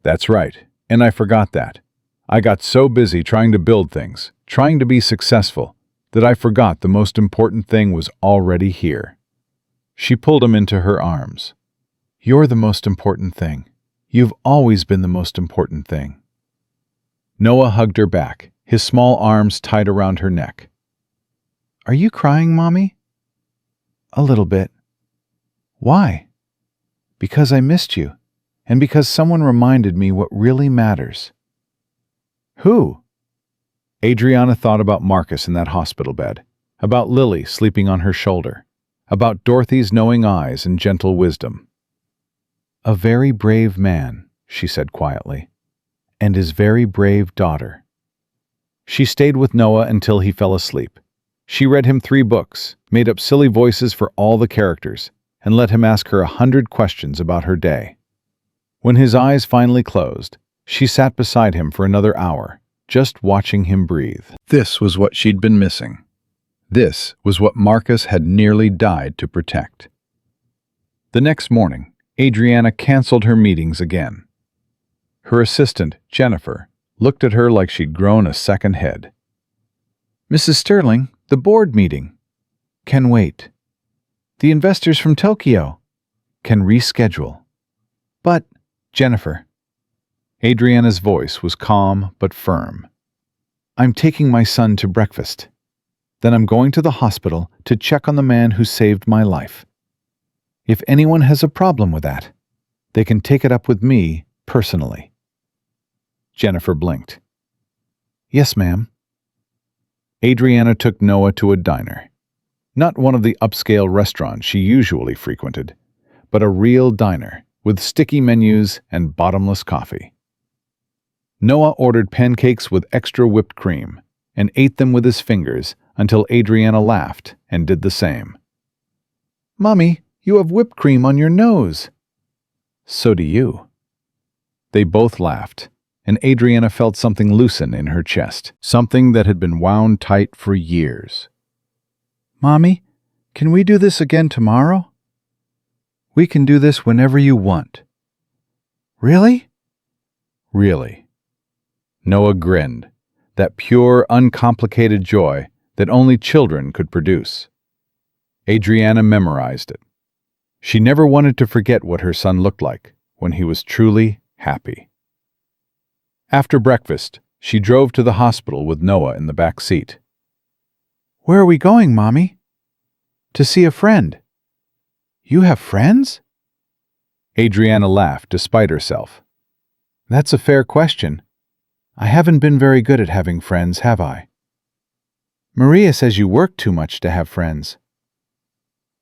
"That's right, and I forgot that. I got so busy trying to build things, trying to be successful, that I forgot the most important thing was already here." She pulled him into her arms. "You're the most important thing. You've always been the most important thing." Noah hugged her back, his small arms tight around her neck. "Are you crying, Mommy?" "A little bit." "Why?" "Because I missed you, and because someone reminded me what really matters." "Who?" Adriana thought about Marcus in that hospital bed, about Lily sleeping on her shoulder, about Dorothy's knowing eyes and gentle wisdom. "A very brave man," she said quietly, "and his very brave daughter." She stayed with Noah until he fell asleep. She read him 3 books, made up silly voices for all the characters, and let him ask her 100 questions about her day. When his eyes finally closed, she sat beside him for another hour, just watching him breathe. This was what she'd been missing. This was what Marcus had nearly died to protect. The next morning, Adriana canceled her meetings again. Her assistant, Jennifer, looked at her like she'd grown a second head. "Mrs. Sterling, the board meeting." "Can wait." "The investors from Tokyo." "Can reschedule." "But, Jennifer." Adriana's voice was calm but firm. "I'm taking my son to breakfast. Then I'm going to the hospital to check on the man who saved my life. If anyone has a problem with that, they can take it up with me personally." Jennifer blinked. "Yes, ma'am." Adriana took Noah to a diner. Not one of the upscale restaurants she usually frequented, but a real diner with sticky menus and bottomless coffee. Noah ordered pancakes with extra whipped cream and ate them with his fingers until Adriana laughed and did the same. "Mommy, you have whipped cream on your nose." "So do you." They both laughed, and Adriana felt something loosen in her chest, something that had been wound tight for years. "Mommy, can we do this again tomorrow?" "We can do this whenever you want." "Really?" "Really." Noah grinned, that pure, uncomplicated joy that only children could produce. Adriana memorized it. She never wanted to forget what her son looked like when he was truly happy. After breakfast, she drove to the hospital with Noah in the back seat. "Where are we going, Mommy?" "To see a friend." "You have friends?" Adriana laughed despite herself. "That's a fair question. I haven't been very good at having friends, have I?" "Maria says you work too much to have friends."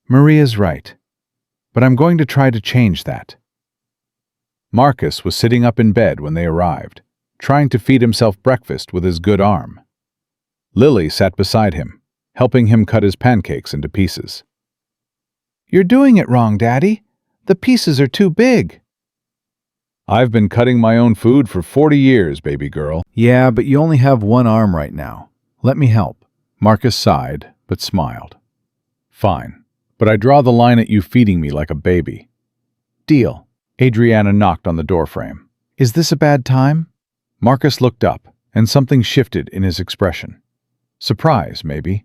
"Maria's right. But I'm going to try to change that." Marcus was sitting up in bed when they arrived, trying to feed himself breakfast with his good arm. Lily sat beside him, helping him cut his pancakes into pieces. "You're doing it wrong, Daddy. The pieces are too big." "I've been cutting my own food for 40 years, baby girl." "Yeah, but you only have one arm right now. Let me help." Marcus sighed, but smiled. "Fine, but I draw the line at you feeding me like a baby." "Deal." Adriana knocked on the doorframe. "Is this a bad time?" Marcus looked up, and something shifted in his expression. Surprise, maybe.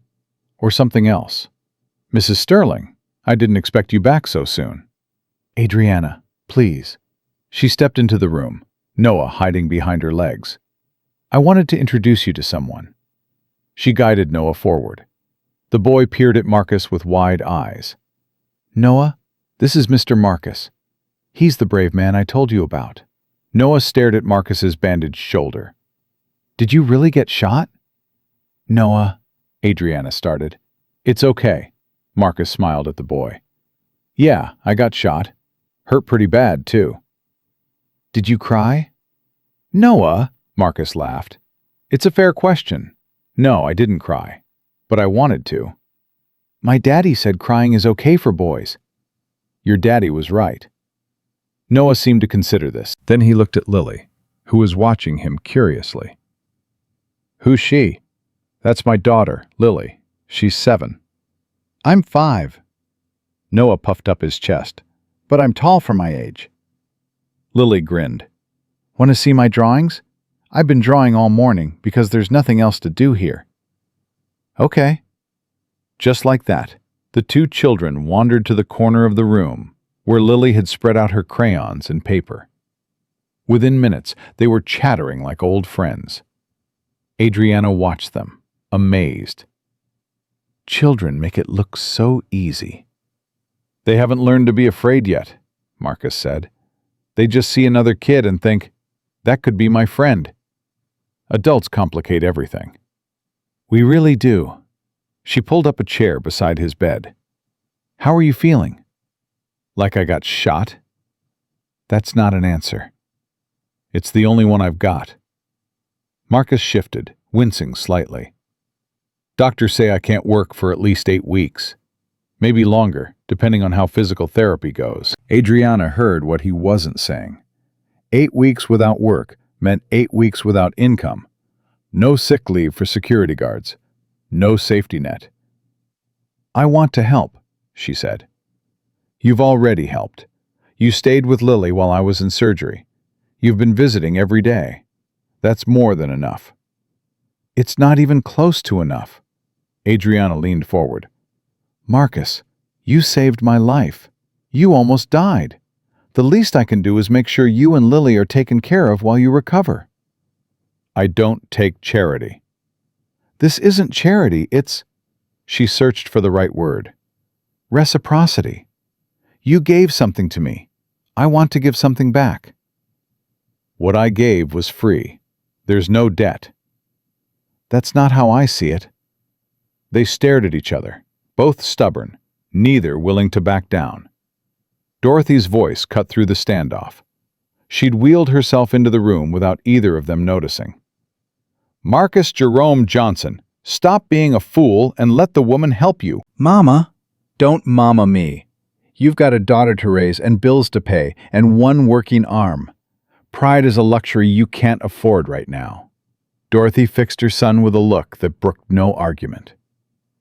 Or something else. "Mrs. Sterling, I didn't expect you back so soon." "Adriana, please." She stepped into the room, Noah hiding behind her legs. "I wanted to introduce you to someone." She guided Noah forward. The boy peered at Marcus with wide eyes. "Noah, this is Mr. Marcus. He's the brave man I told you about." Noah stared at Marcus's bandaged shoulder. "Did you really get shot?" "Noah," Adriana started. "It's okay." Marcus smiled at the boy. "Yeah, I got shot. Hurt pretty bad, too." "Did you cry?" "Noah," Marcus laughed. "It's a fair question. No, I didn't cry. But I wanted to." "My daddy said crying is okay for boys." "Your daddy was right." Noah seemed to consider this. Then he looked at Lily, who was watching him curiously. "Who's she?" "That's my daughter, Lily. She's 7. "I'm 5. Noah puffed up his chest. "But I'm tall for my age." Lily grinned. "Want to see my drawings? I've been drawing all morning because there's nothing else to do here." "Okay." Just like that, the two children wandered to the corner of the room where Lily had spread out her crayons and paper. Within minutes, they were chattering like old friends. Adriana watched them, amazed. Children make it look so easy. "They haven't learned to be afraid yet," Marcus said. "They just see another kid and think, that could be my friend." Adults complicate everything. "We really do." She pulled up a chair beside his bed. "How are you feeling?" "Like I got shot." "That's not an answer." "It's the only one I've got." Marcus shifted, wincing slightly. "Doctors say I can't work for at least 8 weeks. Maybe longer, depending on how physical therapy goes." Adriana heard what he wasn't saying. 8 weeks without work meant 8 weeks without income. No sick leave for security guards. No safety net. "I want to help," she said. "You've already helped. You stayed with Lily while I was in surgery. You've been visiting every day. That's more than enough." "It's not even close to enough." Adriana leaned forward. "Marcus, you saved my life. You almost died. The least I can do is make sure you and Lily are taken care of while you recover." "I don't take charity." "This isn't charity, it's—" She searched for the right word. "Reciprocity. You gave something to me. I want to give something back." "What I gave was free. There's no debt." "That's not how I see it." They stared at each other, both stubborn, neither willing to back down. Dorothy's voice cut through the standoff. She'd wheeled herself into the room without either of them noticing. "Marcus Jerome Johnson, stop being a fool and let the woman help you." Mama, "Don't mama me. You've got a daughter to raise and bills to pay and one working arm. Pride is a luxury you can't afford right now." Dorothy fixed her son with a look that brooked no argument.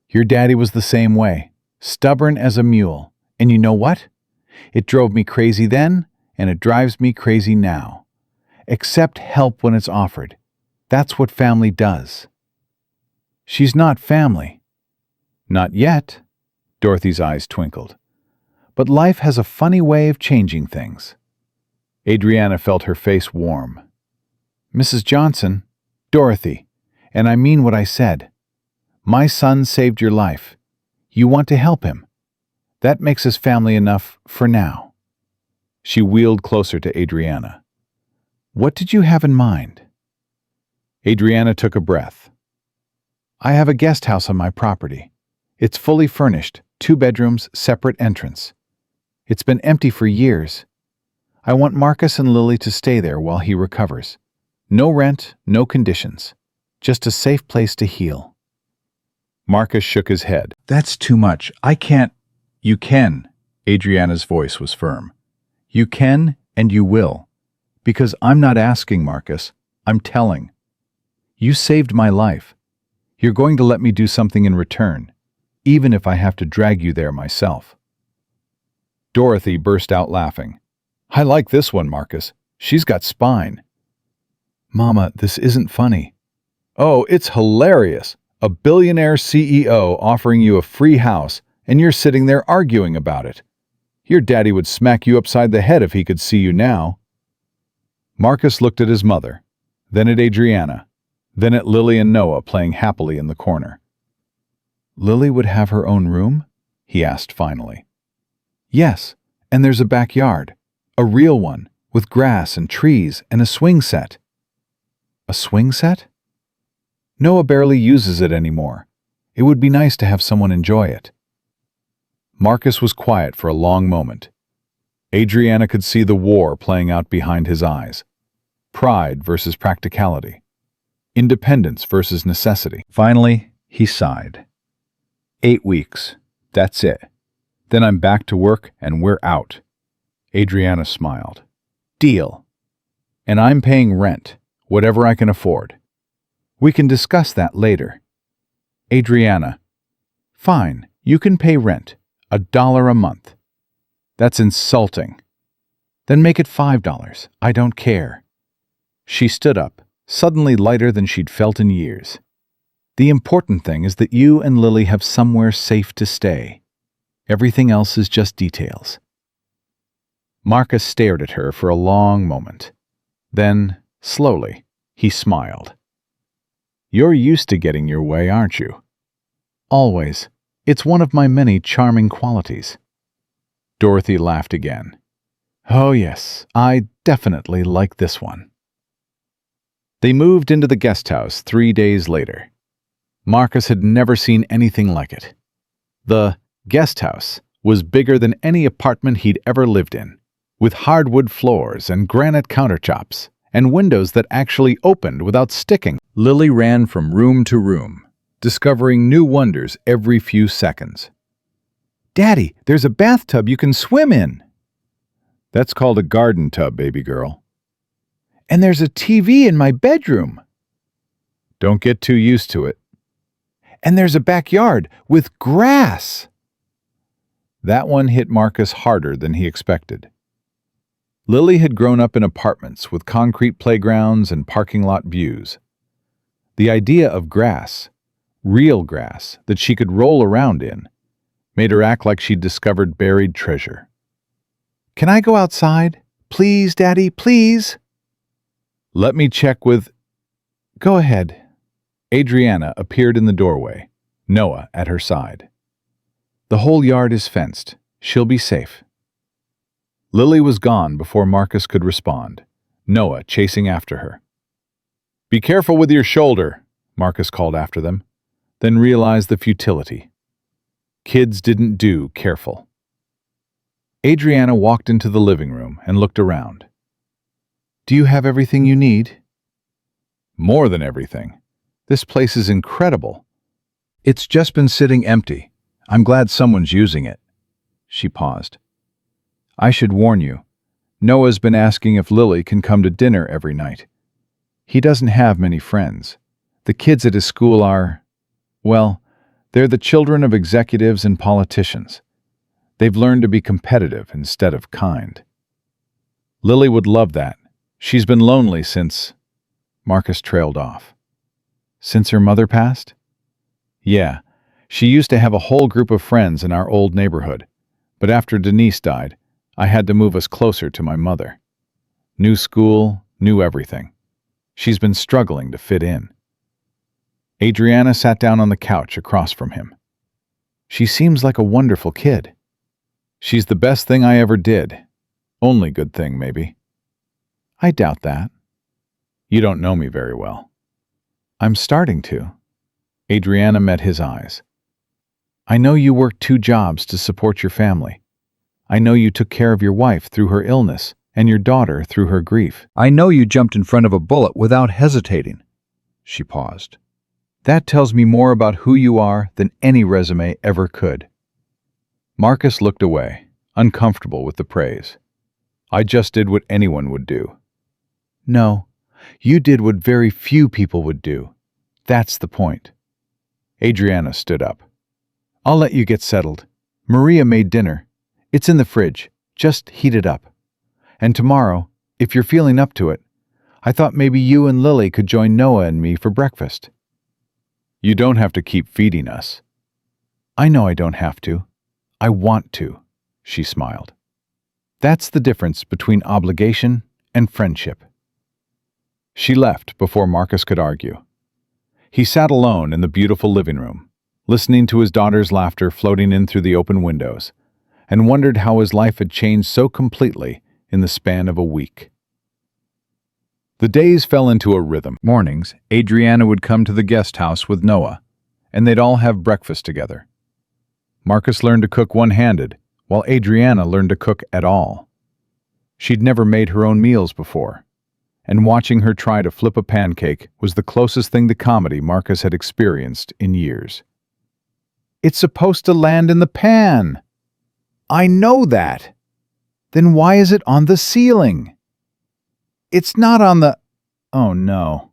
"Your daddy was the same way, stubborn as a mule. And you know what? It drove me crazy then, and it drives me crazy now. Accept help when it's offered. That's what family does." "She's not family." "Not yet." Dorothy's eyes twinkled. but life has a funny way of changing things. Adriana felt her face warm. Mrs. Johnson, Dorothy, and I mean what I said. My son saved your life. You want to help him. That makes us family enough for now. She wheeled closer to Adriana. What did you have in mind? Adriana took a breath. I have a guest house on my property. It's fully furnished, 2 bedrooms, separate entrance. It's been empty for years. I want Marcus and Lily to stay there while he recovers. No rent, no conditions. Just a safe place to heal. Marcus shook his head. That's too much. I can't. You can. Adriana's voice was firm. You can and you will. Because I'm not asking, Marcus. I'm telling. You saved my life. You're going to let me do something in return, even if I have to drag you there myself. Dorothy burst out laughing. I like this one, Marcus. She's got spine. Mama, this isn't funny. Oh, it's hilarious. A billionaire CEO offering you a free house, and you're sitting there arguing about it. Your daddy would smack you upside the head if he could see you now. Marcus looked at his mother, then at Adriana, then at Lily and Noah playing happily in the corner. Lily would have her own room? He asked finally. Yes, and there's a backyard, a real one, with grass and trees and a swing set. A swing set? Noah barely uses it anymore. It would be nice to have someone enjoy it. Marcus was quiet for a long moment. Adriana could see the war playing out behind his eyes. Pride versus practicality. Independence versus necessity. Finally, he sighed. 8 weeks. That's it. Then I'm back to work and we're out. Adriana smiled. Deal. And I'm paying rent, whatever I can afford. We can discuss that later. Adriana. Fine, you can pay rent. $1 a month. That's insulting. Then make it $5. I don't care. She stood up, suddenly lighter than she'd felt in years. The important thing is that you and Lily have somewhere safe to stay. Everything else is just details. Marcus stared at her for a long moment. Then, slowly, he smiled. You're used to getting your way, aren't you? Always. It's one of my many charming qualities. Dorothy laughed again. Oh yes, I definitely like this one. They moved into the guest house 3 days later. Marcus had never seen anything like it. The guest house was bigger than any apartment he'd ever lived in, with hardwood floors and granite countertops, and windows that actually opened without sticking. Lily ran from room to room, discovering new wonders every few seconds. Daddy, there's a bathtub you can swim in. That's called a garden tub, baby girl. And there's a TV in my bedroom. Don't get too used to it. And there's a backyard with grass. That one hit Marcus harder than he expected. Lily had grown up in apartments with concrete playgrounds and parking lot views. The idea of grass, real grass that she could roll around in, made her act like she'd discovered buried treasure. Can I go outside? Please, Daddy, please. Let me check with... Go ahead. Adriana appeared in the doorway, Noah at her side. The whole yard is fenced. She'll be safe. Lily was gone before Marcus could respond, Noah chasing after her. Be careful with your shoulder, Marcus called after them, then realized the futility. Kids didn't do careful. Adriana walked into the living room and looked around. Do you have everything you need? More than everything. This place is incredible. It's just been sitting empty. I'm glad someone's using it. She paused. I should warn you. Noah's been asking if Lily can come to dinner every night. He doesn't have many friends. The kids at his school are, well, they're the children of executives and politicians. They've learned to be competitive instead of kind. Lily would love that. She's been lonely since... Marcus trailed off. Since her mother passed? Yeah, she used to have a whole group of friends in our old neighborhood, But after Denise died, I had to move us closer to my mother. New school, new everything. She's been struggling to fit in. Adriana sat down on the couch across from him. She seems like a wonderful kid. She's the best thing I ever did. Only good thing, maybe. I doubt that. You don't know me very well. I'm starting to. Adriana met his eyes. I know you worked 2 jobs to support your family. I know you took care of your wife through her illness and your daughter through her grief. I know you jumped in front of a bullet without hesitating. She paused. That tells me more about who you are than any resume ever could. Marcus looked away, uncomfortable with the praise. I just did what anyone would do. No, you did what very few people would do. That's the point. Adriana stood up. I'll let you get settled. Maria made dinner. It's in the fridge. Just heat it up. And tomorrow, if you're feeling up to it, I thought maybe you and Lily could join Noah and me for breakfast. You don't have to keep feeding us. I know I don't have to. I want to, she smiled. That's the difference between obligation and friendship. She left before Marcus could argue. He sat alone in the beautiful living room, listening to his daughter's laughter floating in through the open windows, and wondered how his life had changed so completely in the span of a week. The days fell into a rhythm. Mornings, Adriana would come to the guest house with Noah, and they'd all have breakfast together. Marcus learned to cook one-handed, while Adriana learned to cook at all. She'd never made her own meals before, and watching her try to flip a pancake was the closest thing to comedy Marcus had experienced in years. It's supposed to land in the pan. I know that. Then why is it on the ceiling? It's not on the... Oh no.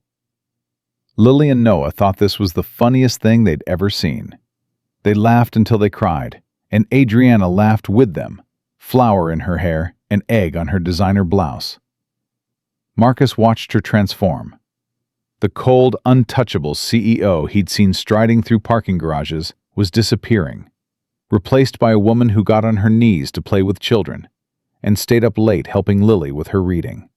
Lily and Noah thought this was the funniest thing they'd ever seen. They laughed until they cried, and Adriana laughed with them, flour in her hair and egg on her designer blouse. Marcus watched her transform. The cold, untouchable CEO he'd seen striding through parking garages was disappearing, replaced by a woman who got on her knees to play with children and stayed up late helping Lily with her reading.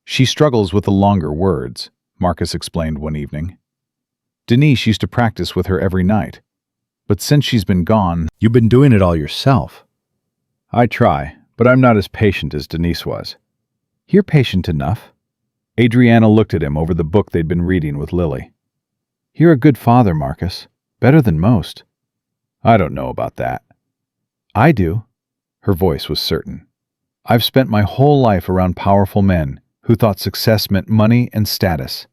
She struggles with the longer words, Marcus explained one evening. Denise used to practice with her every night, but since she's been gone, you've been doing it all yourself. I try, but I'm not as patient as Denise was. You're patient enough. Adriana looked at him over the book they'd been reading with Lily. You're a good father, Marcus. Better than most. I don't know about that. I do. Her voice was certain. I've spent my whole life around powerful men who thought success meant money and status.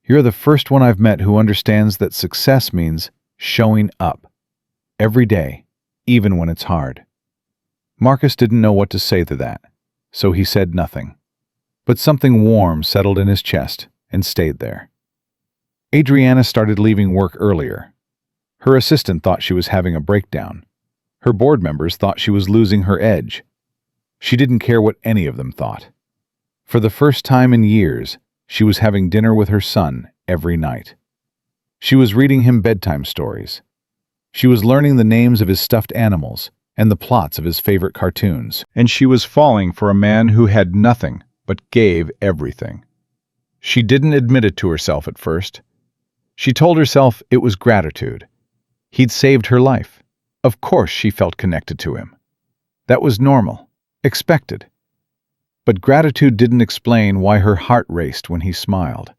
You're the first one I've met who understands that success means showing up. Every day, even when it's hard. Marcus didn't know what to say to that, so he said nothing. But something warm settled in his chest and stayed there. Adriana started leaving work earlier. Her assistant thought she was having a breakdown. Her board members thought she was losing her edge. She didn't care what any of them thought. For the first time in years, she was having dinner with her son every night. She was reading him bedtime stories. She was learning the names of his stuffed animals and the plots of his favorite cartoons. And she was falling for a man who had nothing but gave everything. She didn't admit it to herself at first. She told herself it was gratitude. He'd saved her life. Of course she felt connected to him. That was normal, expected. But gratitude didn't explain why her heart raced when he smiled.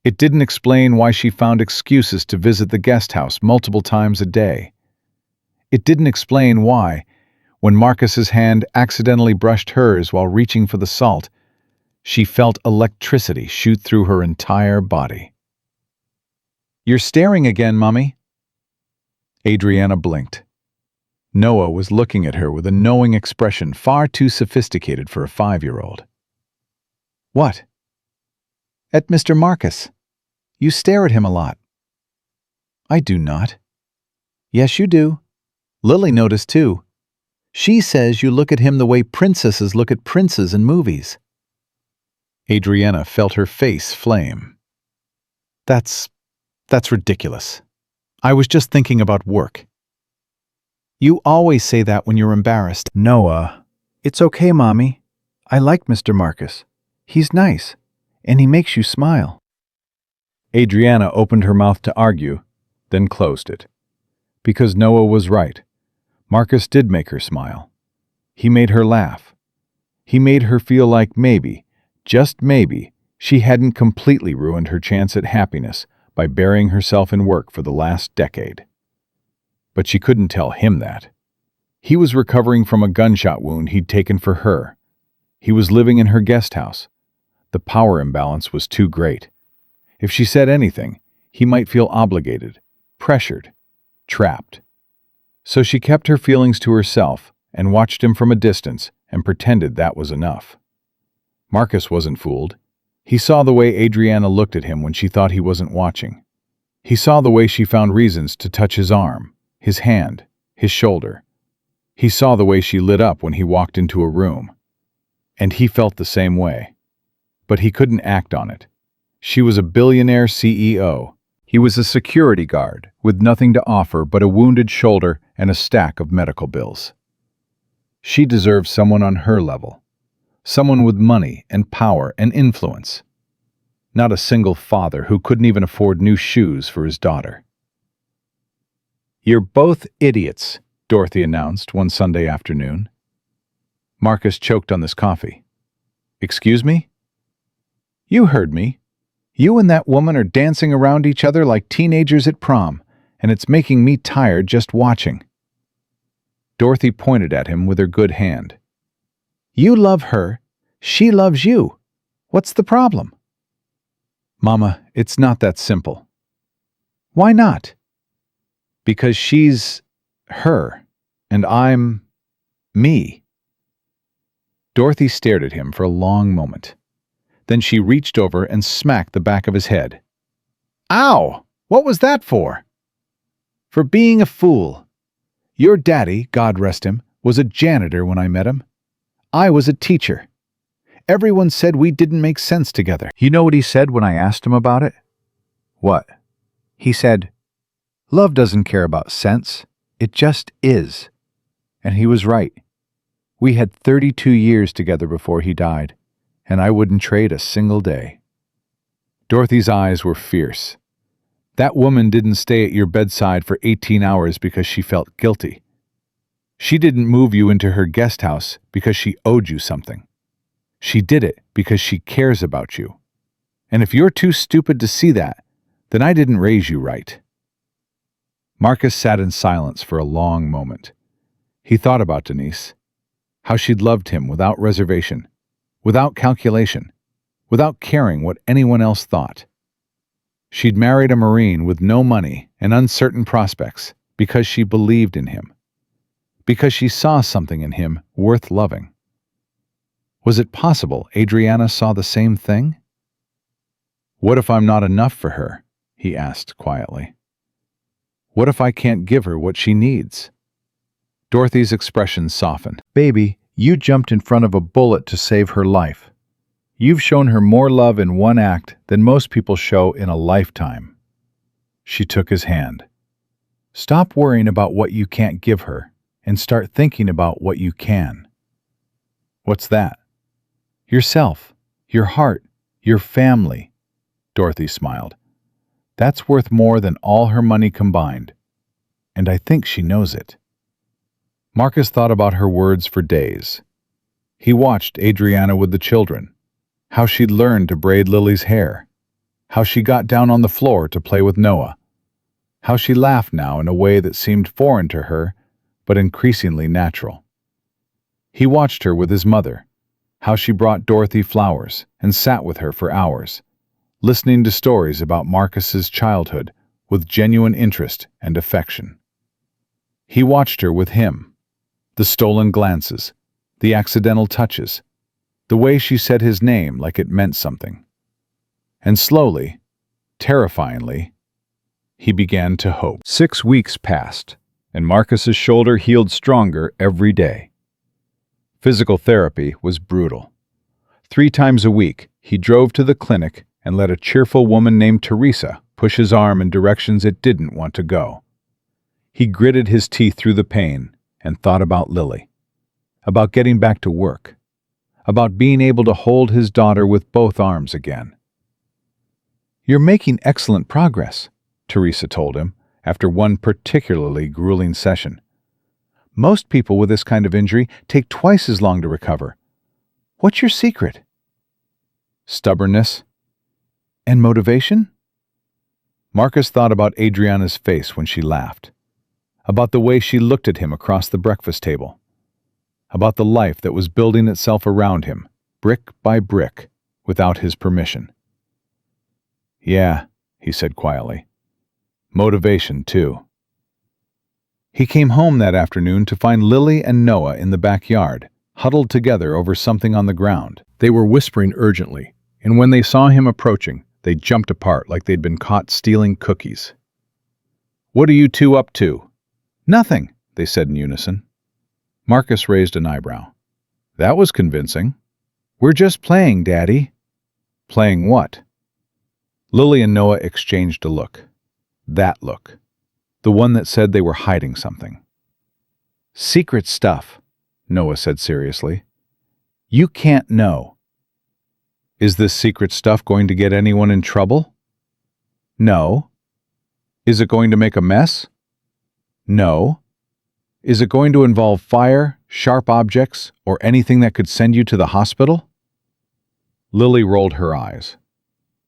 It didn't explain why she found excuses to visit the guest house multiple times a day. It didn't explain why, when Marcus's hand accidentally brushed hers while reaching for the salt, she felt electricity shoot through her entire body. You're staring again, Mommy. Adriana blinked. Noah was looking at her with a knowing expression far too sophisticated for a 5-year-old. What? At Mr. Marcus. You stare at him a lot. I do not. Yes, you do. Lily noticed too. She says you look at him the way princesses look at princes in movies. Adriana felt her face flame. That's ridiculous. I was just thinking about work. You always say that when you're embarrassed. Noah, it's okay, Mommy. I like Mr. Marcus. He's nice, and he makes you smile. Adriana opened her mouth to argue, then closed it. Because Noah was right. Marcus did make her smile. He made her laugh. He made her feel like maybe, just maybe, she hadn't completely ruined her chance at happiness by burying herself in work for the last decade. But she couldn't tell him that. He was recovering from a gunshot wound he'd taken for her. He was living in her guest house. The power imbalance was too great. If she said anything, he might feel obligated, pressured, trapped. So she kept her feelings to herself and watched him from a distance and pretended that was enough. Marcus wasn't fooled. He saw the way Adriana looked at him when she thought he wasn't watching. He saw the way she found reasons to touch his arm, his hand, his shoulder. He saw the way she lit up when he walked into a room. And he felt the same way. But he couldn't act on it. She was a billionaire CEO. He was a security guard with nothing to offer but a wounded shoulder and a stack of medical bills. She deserved someone on her level. Someone with money and power and influence. Not a single father who couldn't even afford new shoes for his daughter. "You're both idiots," Dorothy announced one Sunday afternoon. Marcus choked on this coffee. "Excuse me?" "You heard me. You and that woman are dancing around each other like teenagers at prom, and it's making me tired just watching." Dorothy pointed at him with her good hand. "You love her. She loves you. What's the problem?" "Mama, it's not that simple." "Why not?" "Because she's her, and I'm me." Dorothy stared at him for a long moment. Then she reached over and smacked the back of his head. "Ow! What was that for?" "For being a fool. Your daddy, God rest him, was a janitor when I met him. I was a teacher. Everyone said we didn't make sense together." You know what he said when I asked him about it? "What?" He said, "Love doesn't care about sense. It just is." And he was right. We had 32 years together before he died, and I wouldn't trade a single day. Dorothy's eyes were fierce. That woman didn't stay at your bedside for 18 hours because she felt guilty. She didn't move you into her guest house because she owed you something. She did it because she cares about you. And if you're too stupid to see that, then I didn't raise you right. Marcus sat in silence for a long moment. He thought about Denise, how she'd loved him without reservation, without calculation, without caring what anyone else thought. She'd married a Marine with no money and uncertain prospects because she believed in him, because she saw something in him worth loving. Was it possible Adriana saw the same thing? "What if I'm not enough for her?" he asked quietly. "What if I can't give her what she needs?" Dorothy's expression softened. "Baby, you jumped in front of a bullet to save her life. You've shown her more love in one act than most people show in a lifetime." She took his hand. "Stop worrying about what you can't give her and start thinking about what you can." "What's that?" "Yourself, your heart, your family." Dorothy smiled. "That's worth more than all her money combined. And I think she knows it." Marcus thought about her words for days. He watched Adriana with the children, how she'd learned to braid Lily's hair, how she got down on the floor to play with Noah, how she laughed now in a way that seemed foreign to her, but increasingly natural. He watched her with his mother, how she brought Dorothy flowers and sat with her for hours, listening to stories about Marcus's childhood with genuine interest and affection. He watched her with him, the stolen glances, the accidental touches, the way she said his name like it meant something. And slowly, terrifyingly, he began to hope. 6 weeks passed, and Marcus's shoulder healed stronger every day. Physical therapy was brutal. 3 times a week, he drove to the clinic and let a cheerful woman named Teresa push his arm in directions it didn't want to go. He gritted his teeth through the pain and thought about Lily, about getting back to work, about being able to hold his daughter with both arms again. "You're making excellent progress," Teresa told him after one particularly grueling session. "Most people with this kind of injury take twice as long to recover. What's your secret?" "Stubbornness and motivation?" Marcus thought about Adriana's face when she laughed, about the way she looked at him across the breakfast table, about the life that was building itself around him, brick by brick, without his permission. "Yeah," he said quietly. "Motivation, too." He came home that afternoon to find Lily and Noah in the backyard, huddled together over something on the ground. They were whispering urgently, and when they saw him approaching, they jumped apart like they'd been caught stealing cookies. "What are you two up to?" "Nothing," they said in unison. Marcus raised an eyebrow. "That was convincing." "We're just playing, Daddy." "Playing what?" Lily and Noah exchanged a look. That look. The one that said they were hiding something. "Secret stuff," Noah said seriously. "You can't know." "Is this secret stuff going to get anyone in trouble?" "No." "Is it going to make a mess?" "No." "Is it going to involve fire, sharp objects, or anything that could send you to the hospital?" Lily rolled her eyes.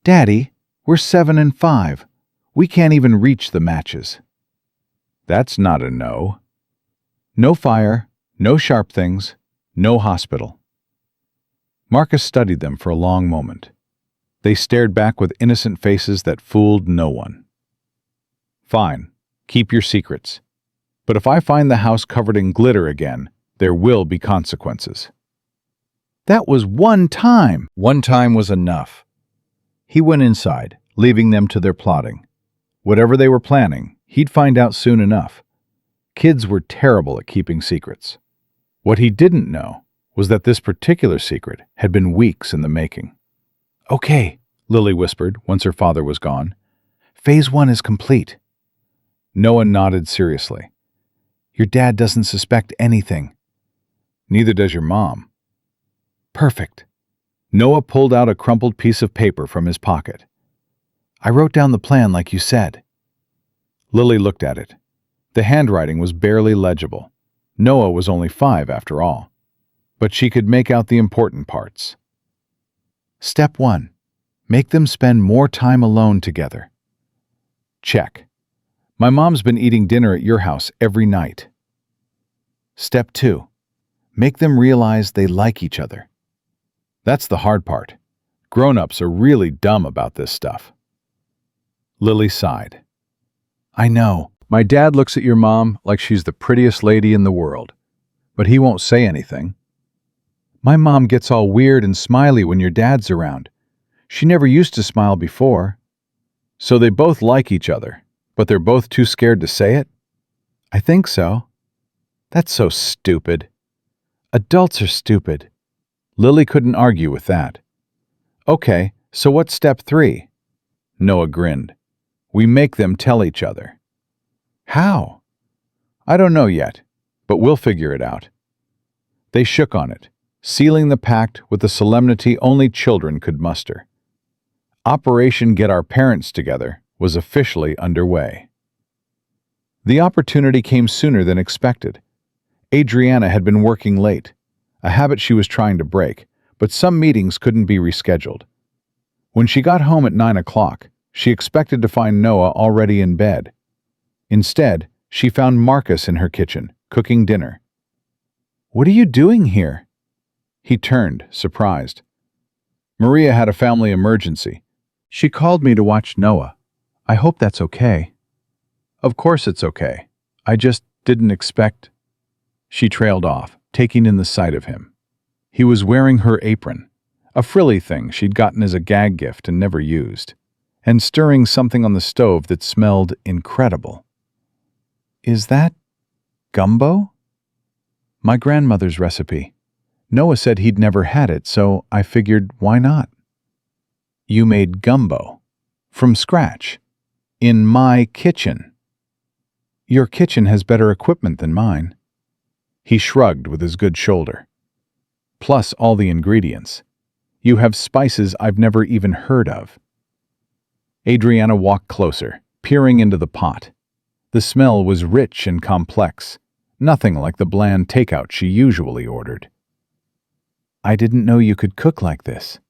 "Daddy, we're 7 and 5. We can't even reach the matches." "That's not a no." "No fire, no sharp things, no hospital." Marcus studied them for a long moment. They stared back with innocent faces that fooled no one. "Fine, keep your secrets. But if I find the house covered in glitter again, there will be consequences." "That was one time." One time was enough. He went inside, leaving them to their plotting. Whatever they were planning, he'd find out soon enough. Kids were terrible at keeping secrets. What he didn't know was that this particular secret had been weeks in the making. "Okay," Lily whispered once her father was gone. "Phase 1 is complete." Noah nodded seriously. "Your dad doesn't suspect anything." "Neither does your mom." "Perfect." Noah pulled out a crumpled piece of paper from his pocket. "I wrote down the plan like you said." Lily looked at it. The handwriting was barely legible. Noah was only 5 after all. But she could make out the important parts. "Step 1. Make them spend more time alone together." Check. "My mom's been eating dinner at your house every night." Step 2. Make them realize they like each other. That's the hard part. Grown-ups are really dumb about this stuff. Lily sighed. "I know. My dad looks at your mom like she's the prettiest lady in the world, but he won't say anything. My mom gets all weird and smiley when your dad's around. She never used to smile before." "So they both like each other, but they're both too scared to say it?" "I think so." "That's so stupid." "Adults are stupid." Lily couldn't argue with that. "Okay, so what's step 3? Noah grinned. "We make them tell each other." "How?" "I don't know yet, but we'll figure it out." They shook on it, sealing the pact with the solemnity only children could muster. Operation Get Our Parents Together was officially underway. The opportunity came sooner than expected. Adriana had been working late, a habit she was trying to break, but some meetings couldn't be rescheduled. When she got home at 9 o'clock, she expected to find Noah already in bed. Instead, she found Marcus in her kitchen, cooking dinner. "What are you doing here?" He turned, surprised. "Maria had a family emergency. She called me to watch Noah. I hope that's okay." "Of course it's okay. I just didn't expect—" She trailed off, taking in the sight of him. He was wearing her apron, a frilly thing she'd gotten as a gag gift and never used, and stirring something on the stove that smelled incredible. "Is that gumbo?" "My grandmother's recipe. Noah said he'd never had it, so I figured why not?" "You made gumbo? From scratch? In my kitchen?" Your kitchen has better equipment than mine. He shrugged with his good shoulder. Plus all the ingredients. You have spices I've never even heard of. Adriana walked closer, peering into the pot. The smell was rich and complex, nothing like the bland takeout she usually ordered. I didn't know you could cook like this.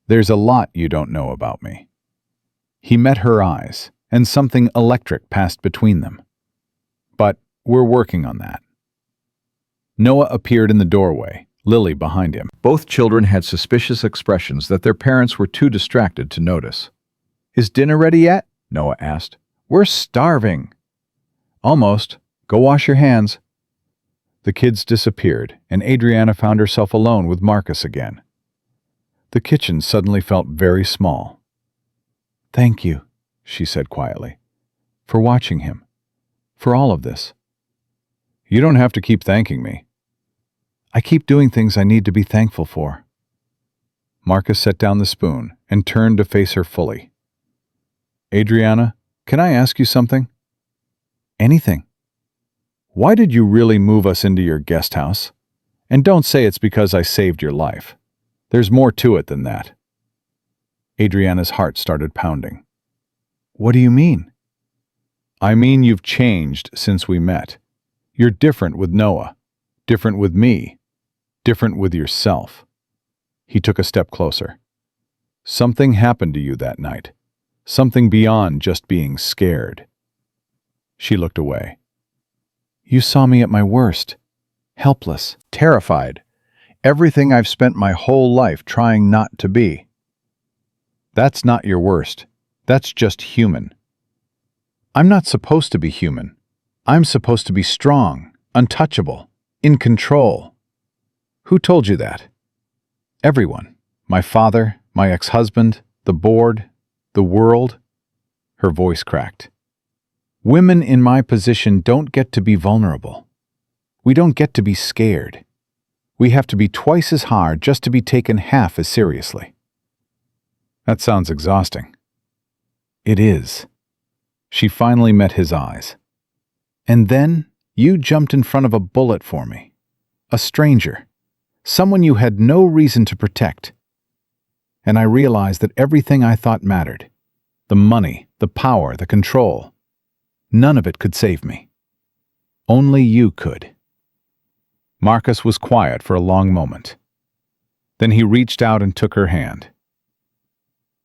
There's a lot you don't know about me. He met her eyes, and something electric passed between them. But we're working on that. Noah appeared in the doorway, Lily behind him. Both children had suspicious expressions that their parents were too distracted to notice. Is dinner ready yet? Noah asked. We're starving. Almost. Go wash your hands. The kids disappeared, and Adriana found herself alone with Marcus again. The kitchen suddenly felt very small. Thank you, she said quietly, for watching him, for all of this. You don't have to keep thanking me. I keep doing things I need to be thankful for. Marcus set down the spoon and turned to face her fully. Adriana, can I ask you something? Anything. Why did you really move us into your guest house? And don't say it's because I saved your life. There's more to it than that. Adriana's heart started pounding. What do you mean? I mean you've changed since we met. You're different with Noah, different with me, different with yourself. He took a step closer. Something happened to you that night. Something beyond just being scared. She looked away. You saw me at my worst. Helpless, terrified. Everything I've spent my whole life trying not to be. That's not your worst. That's just human. I'm not supposed to be human. I'm supposed to be strong, untouchable, in control. Who told you that? Everyone. My father, my ex-husband, the board, the world. Her voice cracked. Women in my position don't get to be vulnerable. We don't get to be scared. We have to be twice as hard just to be taken half as seriously. That sounds exhausting. It is. She finally met his eyes. And then you jumped in front of a bullet for me. A stranger. Someone you had no reason to protect. And I realized that everything I thought mattered. The money, the power, the control. None of it could save me. Only you could. Marcus was quiet for a long moment. Then he reached out and took her hand.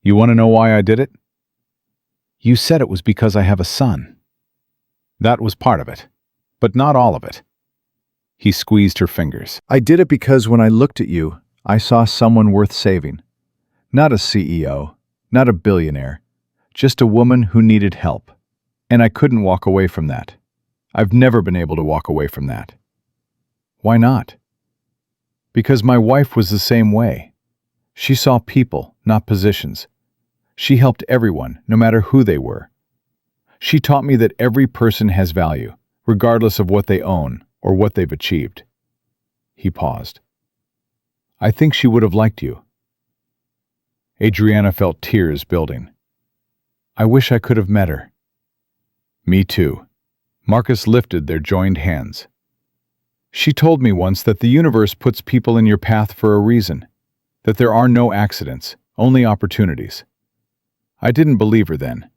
You want to know why I did it? You said it was because I have a son. That was part of it, but not all of it. He squeezed her fingers. I did it because when I looked at you, I saw someone worth saving. Not a CEO, not a billionaire, just a woman who needed help. And I couldn't walk away from that. I've never been able to walk away from that. Why not? Because my wife was the same way. She saw people, not positions. She helped everyone, no matter who they were. She taught me that every person has value, regardless of what they own or what they've achieved. He paused. I think she would have liked you. Adriana felt tears building. I wish I could have met her. Me too. Marcus lifted their joined hands. She told me once that the universe puts people in your path for a reason, that there are no accidents, only opportunities. I didn't believe her then.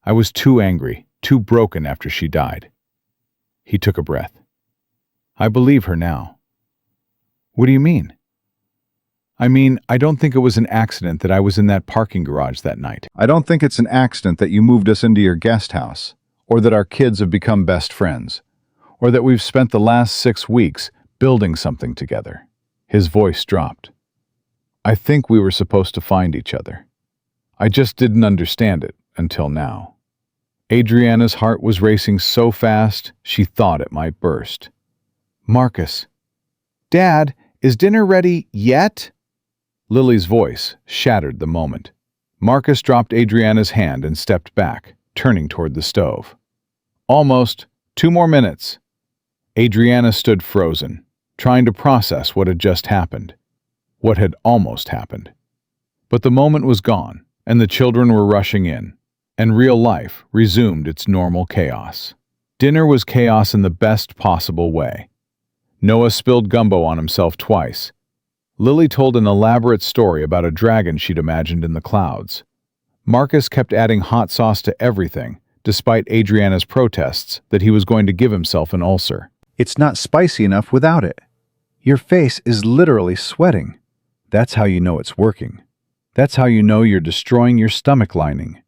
I was too angry, too broken after she died. He took a breath. I believe her now. What do you mean? I mean, I don't think it was an accident that I was in that parking garage that night. I don't think it's an accident that you moved us into your guest house. Or that our kids have become best friends, or that we've spent the last 6 weeks building something together. His voice dropped. I think we were supposed to find each other. I just didn't understand it until now. Adriana's heart was racing so fast she thought it might burst. Marcus. Dad, is dinner ready yet? Lily's voice shattered the moment. Marcus dropped Adriana's hand and stepped back, turning toward the stove. Almost. 2 more minutes. Adriana stood frozen, trying to process what had just happened. What had almost happened. But the moment was gone, and the children were rushing in, and real life resumed its normal chaos. Dinner was chaos in the best possible way. Noah spilled gumbo on himself twice. Lily told an elaborate story about a dragon she'd imagined in the clouds. Marcus kept adding hot sauce to everything, despite Adriana's protests that he was going to give himself an ulcer. It's not spicy enough without it. Your face is literally sweating. That's how you know it's working. That's how you know you're destroying your stomach lining.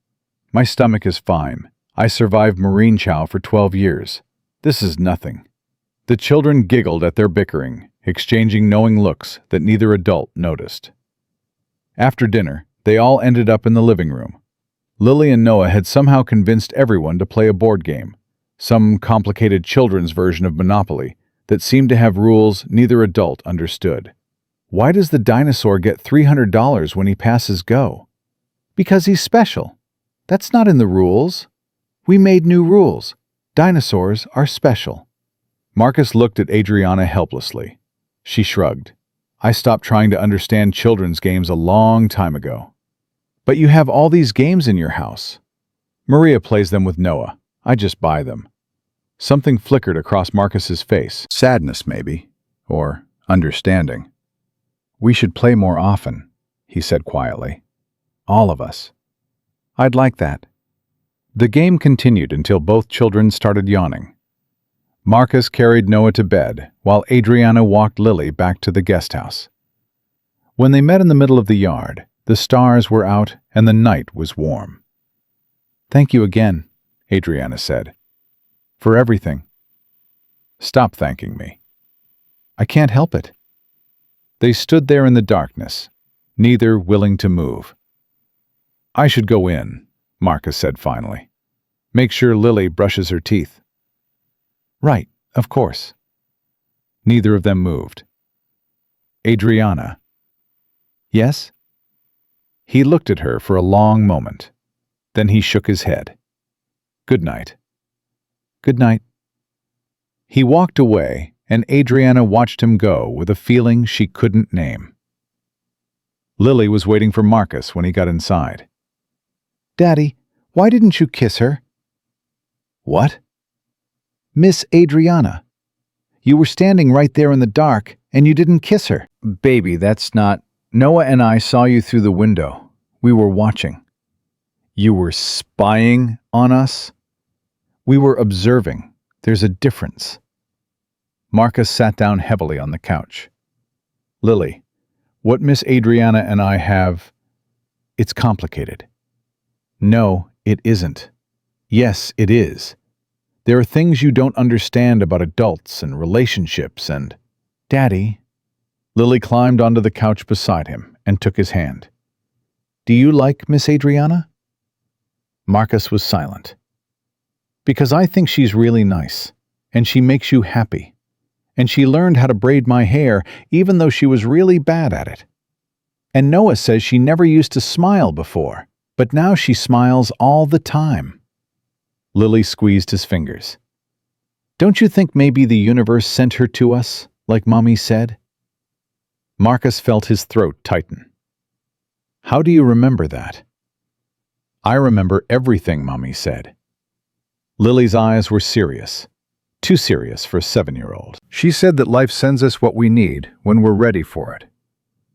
My stomach is fine. I survived marine chow for 12 years. This is nothing. The children giggled at their bickering, exchanging knowing looks that neither adult noticed. After dinner, they all ended up in the living room. Lily and Noah had somehow convinced everyone to play a board game, some complicated children's version of Monopoly that seemed to have rules neither adult understood. Why does the dinosaur get $300 when he passes go? Because he's special. That's not in the rules. We made new rules. Dinosaurs are special. Marcus looked at Adriana helplessly. She shrugged. I stopped trying to understand children's games a long time ago. But you have all these games in your house. Maria plays them with Noah. I just buy them. Something flickered across Marcus's face. Sadness, maybe. Or understanding. We should play more often, he said quietly. All of us. I'd like that. The game continued until both children started yawning. Marcus carried Noah to bed, while Adriana walked Lily back to the guest house. When they met in the middle of the yard, the stars were out and the night was warm. Thank you again, Adriana said. For everything. Stop thanking me. I can't help it. They stood there in the darkness, neither willing to move. I should go in, Marcus said finally. Make sure Lily brushes her teeth. Right, of course. Neither of them moved. Adriana. Yes? He looked at her for a long moment. Then he shook his head. Good night. Good night. He walked away, and Adriana watched him go with a feeling she couldn't name. Lily was waiting for Marcus when he got inside. Daddy, why didn't you kiss her? What? Miss Adriana. You were standing right there in the dark, and you didn't kiss her. Baby, that's not... Noah and I saw you through the window. We were watching. You were spying on us? We were observing. There's a difference. Marcus sat down heavily on the couch. Lily, what Miss Adriana and I have... It's complicated. No, it isn't. Yes, it is. There are things you don't understand about adults and relationships and... Daddy... Lily climbed onto the couch beside him and took his hand. Do you like Miss Adriana? Marcus was silent. Because I think she's really nice, and she makes you happy. And she learned how to braid my hair even though she was really bad at it. And Noah says she never used to smile before, but now she smiles all the time. Lily squeezed his fingers. Don't you think maybe the universe sent her to us, like Mommy said? Marcus felt his throat tighten. How do you remember that? I remember everything Mommy said. Lily's eyes were serious. Too serious for a 7-year-old. She said that life sends us what we need when we're ready for it.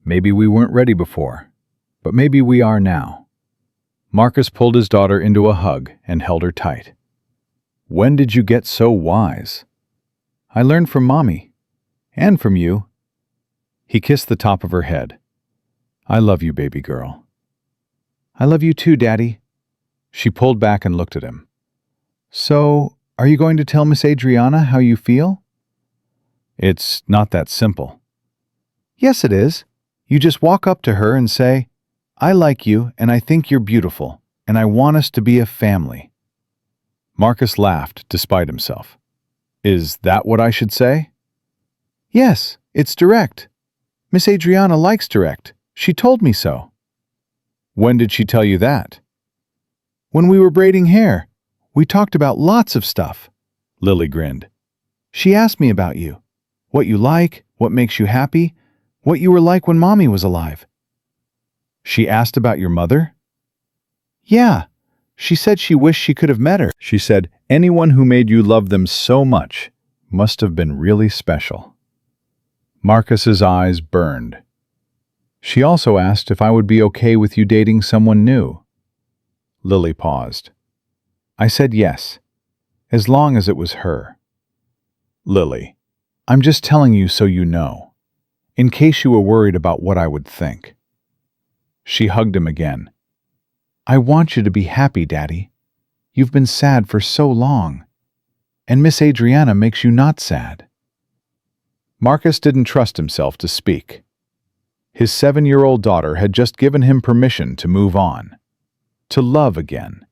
Maybe we weren't ready before, but maybe we are now. Marcus pulled his daughter into a hug and held her tight. When did you get so wise? I learned from Mommy. And from you. He kissed the top of her head. I love you, baby girl. I love you too, Daddy. She pulled back and looked at him. So, are you going to tell Miss Adriana how you feel? It's not that simple. Yes, it is. You just walk up to her and say, I like you and I think you're beautiful, and I want us to be a family. Marcus laughed despite himself. Is that what I should say? Yes, it's direct. Miss Adriana likes direct. She told me so. When did she tell you that? When we were braiding hair. We talked about lots of stuff. Lily grinned. She asked me about you. What you like, what makes you happy, what you were like when Mommy was alive. She asked about your mother? Yeah. She said she wished she could have met her. She said Anyone who made you love them so much must have been really special. Marcus's eyes burned. She also asked if I would be okay with you dating someone new. Lily paused. I said yes, as long as it was her. Lily, I'm just telling you so you know, in case you were worried about what I would think. She hugged him again. I want you to be happy, Daddy. You've been sad for so long, and Miss Adriana makes you not sad. Marcus didn't trust himself to speak. His 7-year-old daughter had just given him permission to move on, to love again,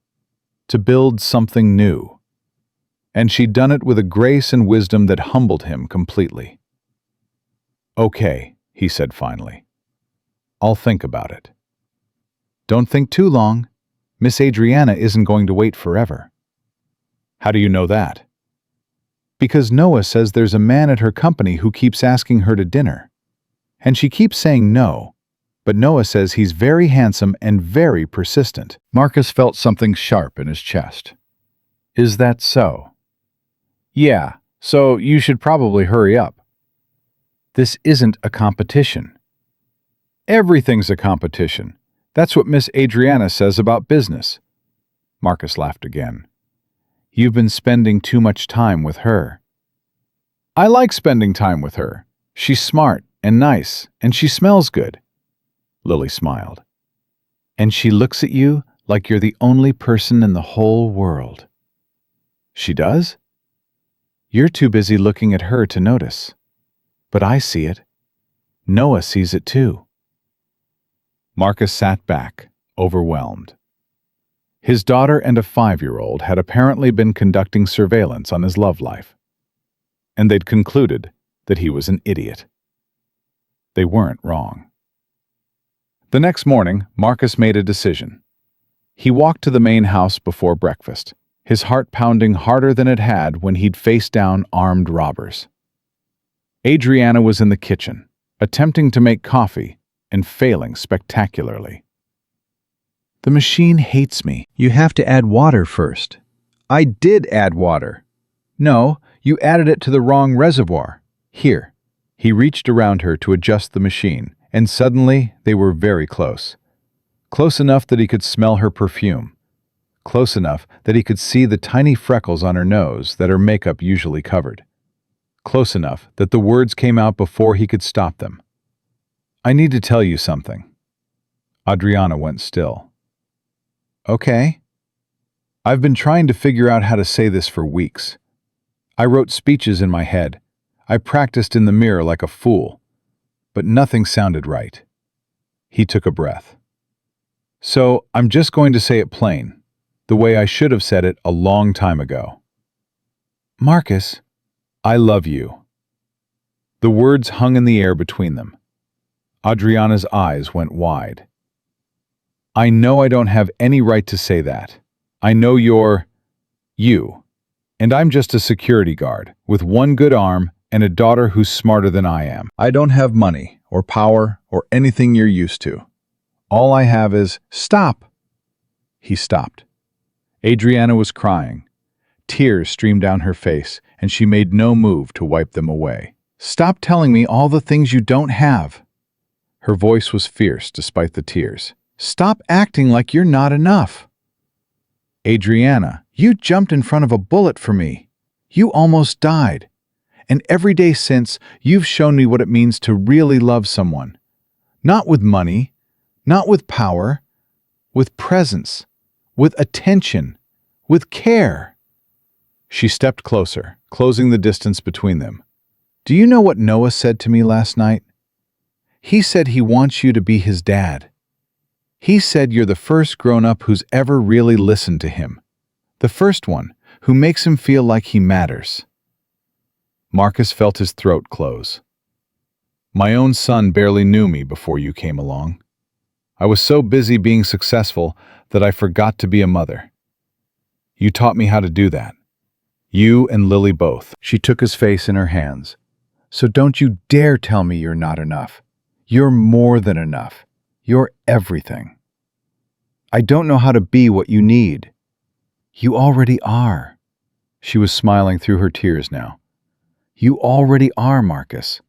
to build something new. And she'd done it with a grace and wisdom that humbled him completely. Okay, he said finally. I'll think about it. Don't think too long. Miss Adriana isn't going to wait forever. How do you know that? Because Noah says there's a man at her company who keeps asking her to dinner. And she keeps saying no, but Noah says he's very handsome and very persistent. Marcus felt something sharp in his chest. Is that so? Yeah, so you should probably hurry up. This isn't a competition. Everything's a competition. That's what Miss Adriana says about business. Marcus laughed again. You've been spending too much time with her. I like spending time with her. She's smart and nice, and she smells good. Lily smiled. And she looks at you like you're the only person in the whole world. She does? You're too busy looking at her to notice. But I see it. Noah sees it too. Marcus sat back, overwhelmed. His daughter and a 5-year-old had apparently been conducting surveillance on his love life, and they'd concluded that he was an idiot. They weren't wrong. The next morning, Marcus made a decision. He walked to the main house before breakfast, his heart pounding harder than it had when he'd faced down armed robbers. Adriana was in the kitchen, attempting to make coffee and failing spectacularly. The machine hates me. You have to add water first. I did add water. No, you added it to the wrong reservoir. Here. He reached around her to adjust the machine, and suddenly they were very close. Close enough that he could smell her perfume. Close enough that he could see the tiny freckles on her nose that her makeup usually covered. Close enough that the words came out before he could stop them. I need to tell you something. Adriana went still. Okay. I've been trying to figure out how to say this for weeks. I wrote speeches in my head. I practiced in the mirror like a fool. But nothing sounded right. He took a breath. So I'm just going to say it plain, the way I should have said it a long time ago. Marcus, I love you. The words hung in the air between them. Adriana's eyes went wide. I know I don't have any right to say that. I know you're you, and I'm just a security guard with one good arm and a daughter who's smarter than I am. I don't have money or power or anything you're used to. All I have is, stop! He stopped. Adriana was crying. Tears streamed down her face, and she made no move to wipe them away. Stop telling me all the things you don't have. Her voice was fierce despite the tears. Stop acting like you're not enough. Adriana, you jumped in front of a bullet for me. You almost died. And every day since, you've shown me what it means to really love someone. Not with money, not with power, with presence, with attention, with care. She stepped closer, closing the distance between them. Do you know what Noah said to me last night? He said he wants you to be his dad. He said you're the first grown-up who's ever really listened to him. The first one who makes him feel like he matters. Marcus felt his throat close. My own son barely knew me before you came along. I was so busy being successful that I forgot to be a mother. You taught me how to do that. You and Lily both. She took his face in her hands. So don't you dare tell me you're not enough. You're more than enough. You're everything. I don't know how to be what you need. You already are. She was smiling through her tears now. You already are, Marcus.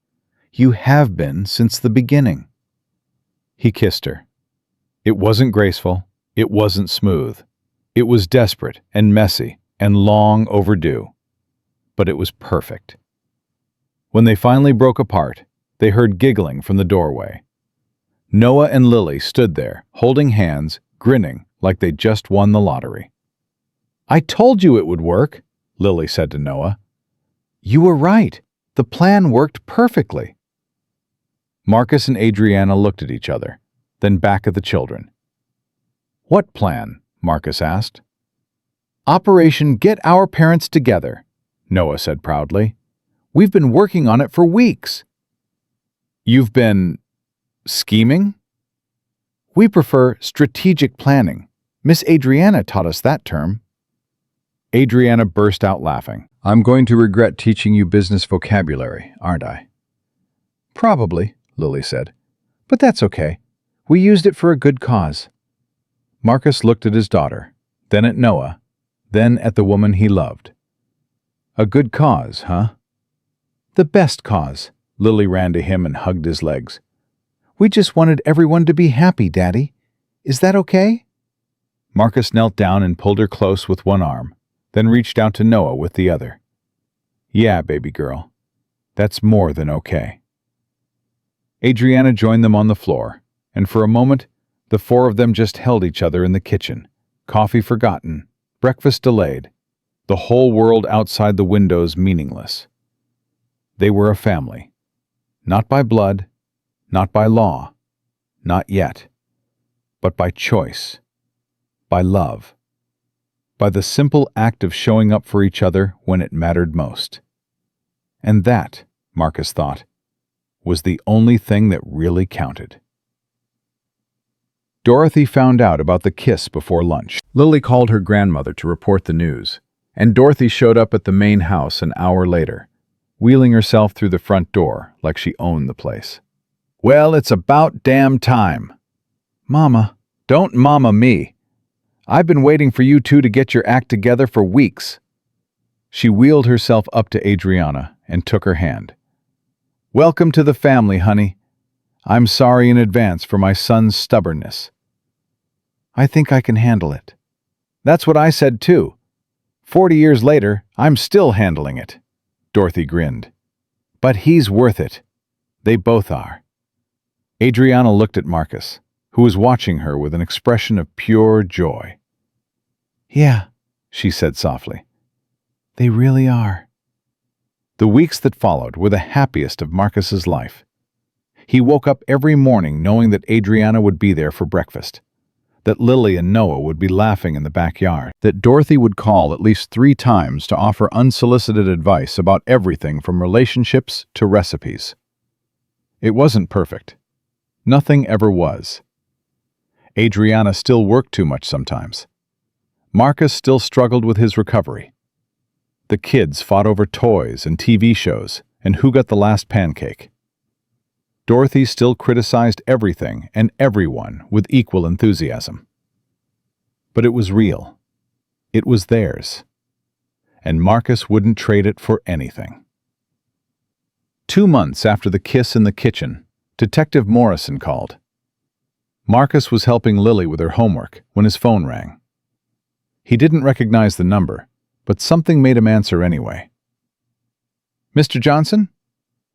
You have been since the beginning. He kissed her. It wasn't graceful. It wasn't smooth. It was desperate and messy and long overdue. But it was perfect. When they finally broke apart, they heard giggling from the doorway. Noah and Lily stood there, holding hands, grinning like they'd just won the lottery. I told you it would work, Lily said to Noah. You were right. The plan worked perfectly. Marcus and Adriana looked at each other, then back at the children. What plan? Marcus asked. Operation Get Our Parents Together, Noah said proudly. We've been working on it for weeks. You've been scheming? We prefer strategic planning. Miss Adriana taught us that term. Adriana burst out laughing. I'm going to regret teaching you business vocabulary, aren't I? Probably, Lily said. But that's okay. We used it for a good cause. Marcus looked at his daughter, then at Noah, then at the woman he loved. A good cause, huh? The best cause. Lily ran to him and hugged his legs. We just wanted everyone to be happy, Daddy. Is that okay? Marcus knelt down and pulled her close with one arm, then reached out to Noah with the other. Yeah, baby girl. That's more than okay. Adriana joined them on the floor, and for a moment, the four of them just held each other in the kitchen, coffee forgotten, breakfast delayed, the whole world outside the windows meaningless. They were a family. Not by blood, not by law, not yet, but by choice, by love, by the simple act of showing up for each other when it mattered most. And that, Marcus thought, was the only thing that really counted. Dorothy found out about the kiss before lunch. Lily called her grandmother to report the news, and Dorothy showed up at the main house an hour later, wheeling herself through the front door like she owned the place. Well, it's about damn time. Mama, don't mama me. I've been waiting for you two to get your act together for weeks. She wheeled herself up to Adriana and took her hand. Welcome to the family, honey. I'm sorry in advance for my son's stubbornness. I think I can handle it. That's what I said too. 40 years later, I'm still handling it. Dorothy grinned. But he's worth it. They both are. Adriana looked at Marcus, who was watching her with an expression of pure joy. Yeah, she said softly. They really are. The weeks that followed were the happiest of Marcus's life. He woke up every morning knowing that Adriana would be there for breakfast, that Lily and Noah would be laughing in the backyard, that Dorothy would call at least 3 times to offer unsolicited advice about everything from relationships to recipes. It wasn't perfect. Nothing ever was. Adriana still worked too much sometimes. Marcus still struggled with his recovery. The kids fought over toys and TV shows and who got the last pancake. Dorothy still criticized everything and everyone with equal enthusiasm. But it was real. It was theirs. And Marcus wouldn't trade it for anything. 2 months after the kiss in the kitchen, Detective Morrison called. Marcus was helping Lily with her homework when his phone rang. He didn't recognize the number, but something made him answer anyway. Mr. Johnson?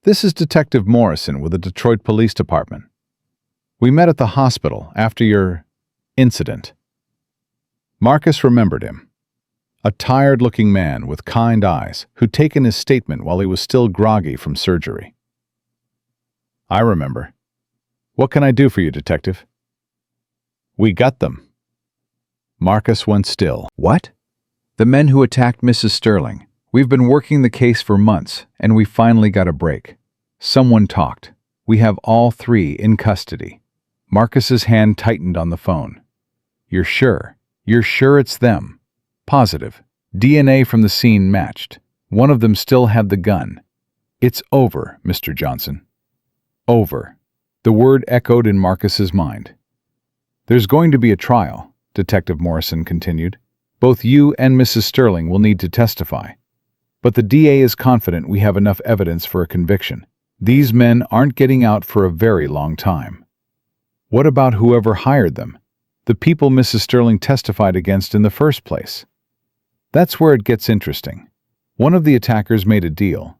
This is Detective Morrison with the Detroit Police Department. We met at the hospital after your incident. Marcus remembered him. A tired-looking man with kind eyes who'd taken his statement while he was still groggy from surgery. I remember. What can I do for you, Detective? We got them. Marcus went still. What? The men who attacked Mrs. Sterling. We've been working the case for months, and we finally got a break. Someone talked. We have all 3 in custody. Marcus's hand tightened on the phone. You're sure? You're sure it's them? Positive. DNA from the scene matched. One of them still had the gun. It's over, Mr. Johnson. Over. The word echoed in Marcus's mind. There's going to be a trial, Detective Morrison continued. Both you and Mrs. Sterling will need to testify. But the DA is confident we have enough evidence for a conviction. These men aren't getting out for a very long time. What about whoever hired them? The people Mrs. Sterling testified against in the first place. That's where it gets interesting. One of the attackers made a deal.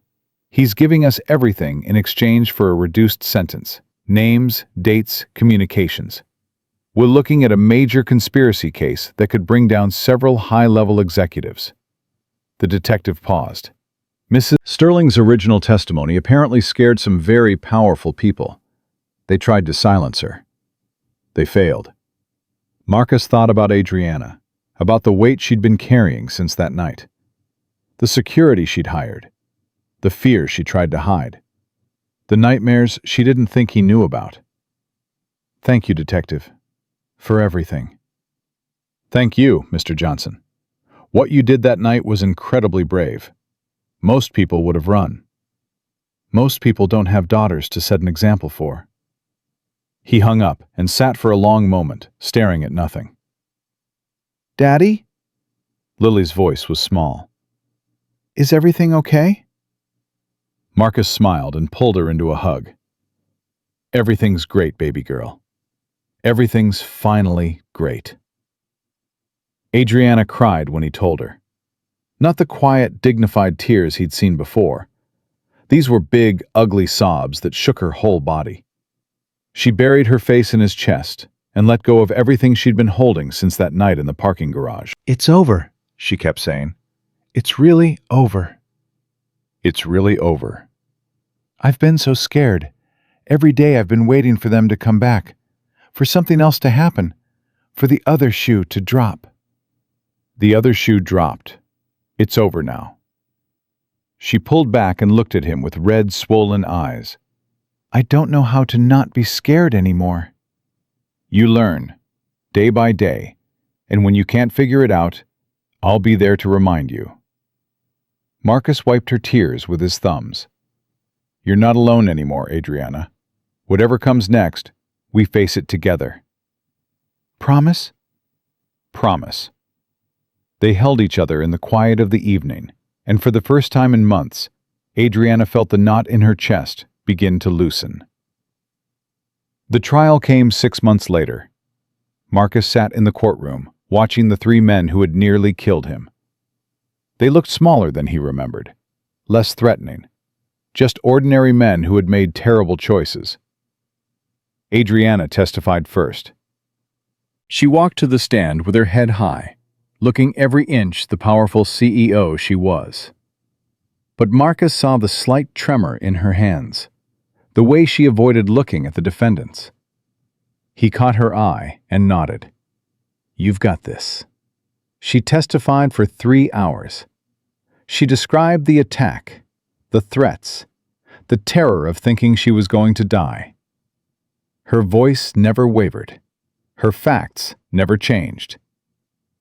He's giving us everything in exchange for a reduced sentence. Names, dates, communications. We're looking at a major conspiracy case that could bring down several high-level executives. The detective paused. Mrs. Sterling's original testimony apparently scared some very powerful people. They tried to silence her. They failed. Marcus thought about Adriana, about the weight she'd been carrying since that night, the security she'd hired, the fear she tried to hide, the nightmares she didn't think he knew about. Thank you, Detective, for everything. Thank you, Mr. Johnson. What you did that night was incredibly brave. Most people would have run. Most people don't have daughters to set an example for. He hung up and sat for a long moment, staring at nothing. Daddy? Lily's voice was small. Is everything okay? Marcus smiled and pulled her into a hug. Everything's great, baby girl. Everything's finally great. Adriana cried when he told her. Not the quiet, dignified tears he'd seen before. These were big, ugly sobs that shook her whole body. She buried her face in his chest and let go of everything she'd been holding since that night in the parking garage. It's over, she kept saying. It's really over. It's really over. I've been so scared. Every day I've been waiting for them to come back, for something else to happen, for the other shoe to drop. The other shoe dropped. It's over now. She pulled back and looked at him with red, swollen eyes. I don't know how to not be scared anymore. You learn, day by day, and when you can't figure it out, I'll be there to remind you. Marcus wiped her tears with his thumbs. You're not alone anymore, Adriana. Whatever comes next, we face it together. Promise? Promise. They held each other in the quiet of the evening, and for the first time in months, Adriana felt the knot in her chest begin to loosen. The trial came 6 months later. Marcus sat in the courtroom, watching the 3 men who had nearly killed him. They looked smaller than he remembered, less threatening, just ordinary men who had made terrible choices. Adriana testified first. She walked to the stand with her head high, looking every inch the powerful CEO she was. But Marcus saw the slight tremor in her hands, the way she avoided looking at the defendants. He caught her eye and nodded. You've got this. She testified for 3 hours. She described the attack, the threats, the terror of thinking she was going to die. Her voice never wavered. Her facts never changed.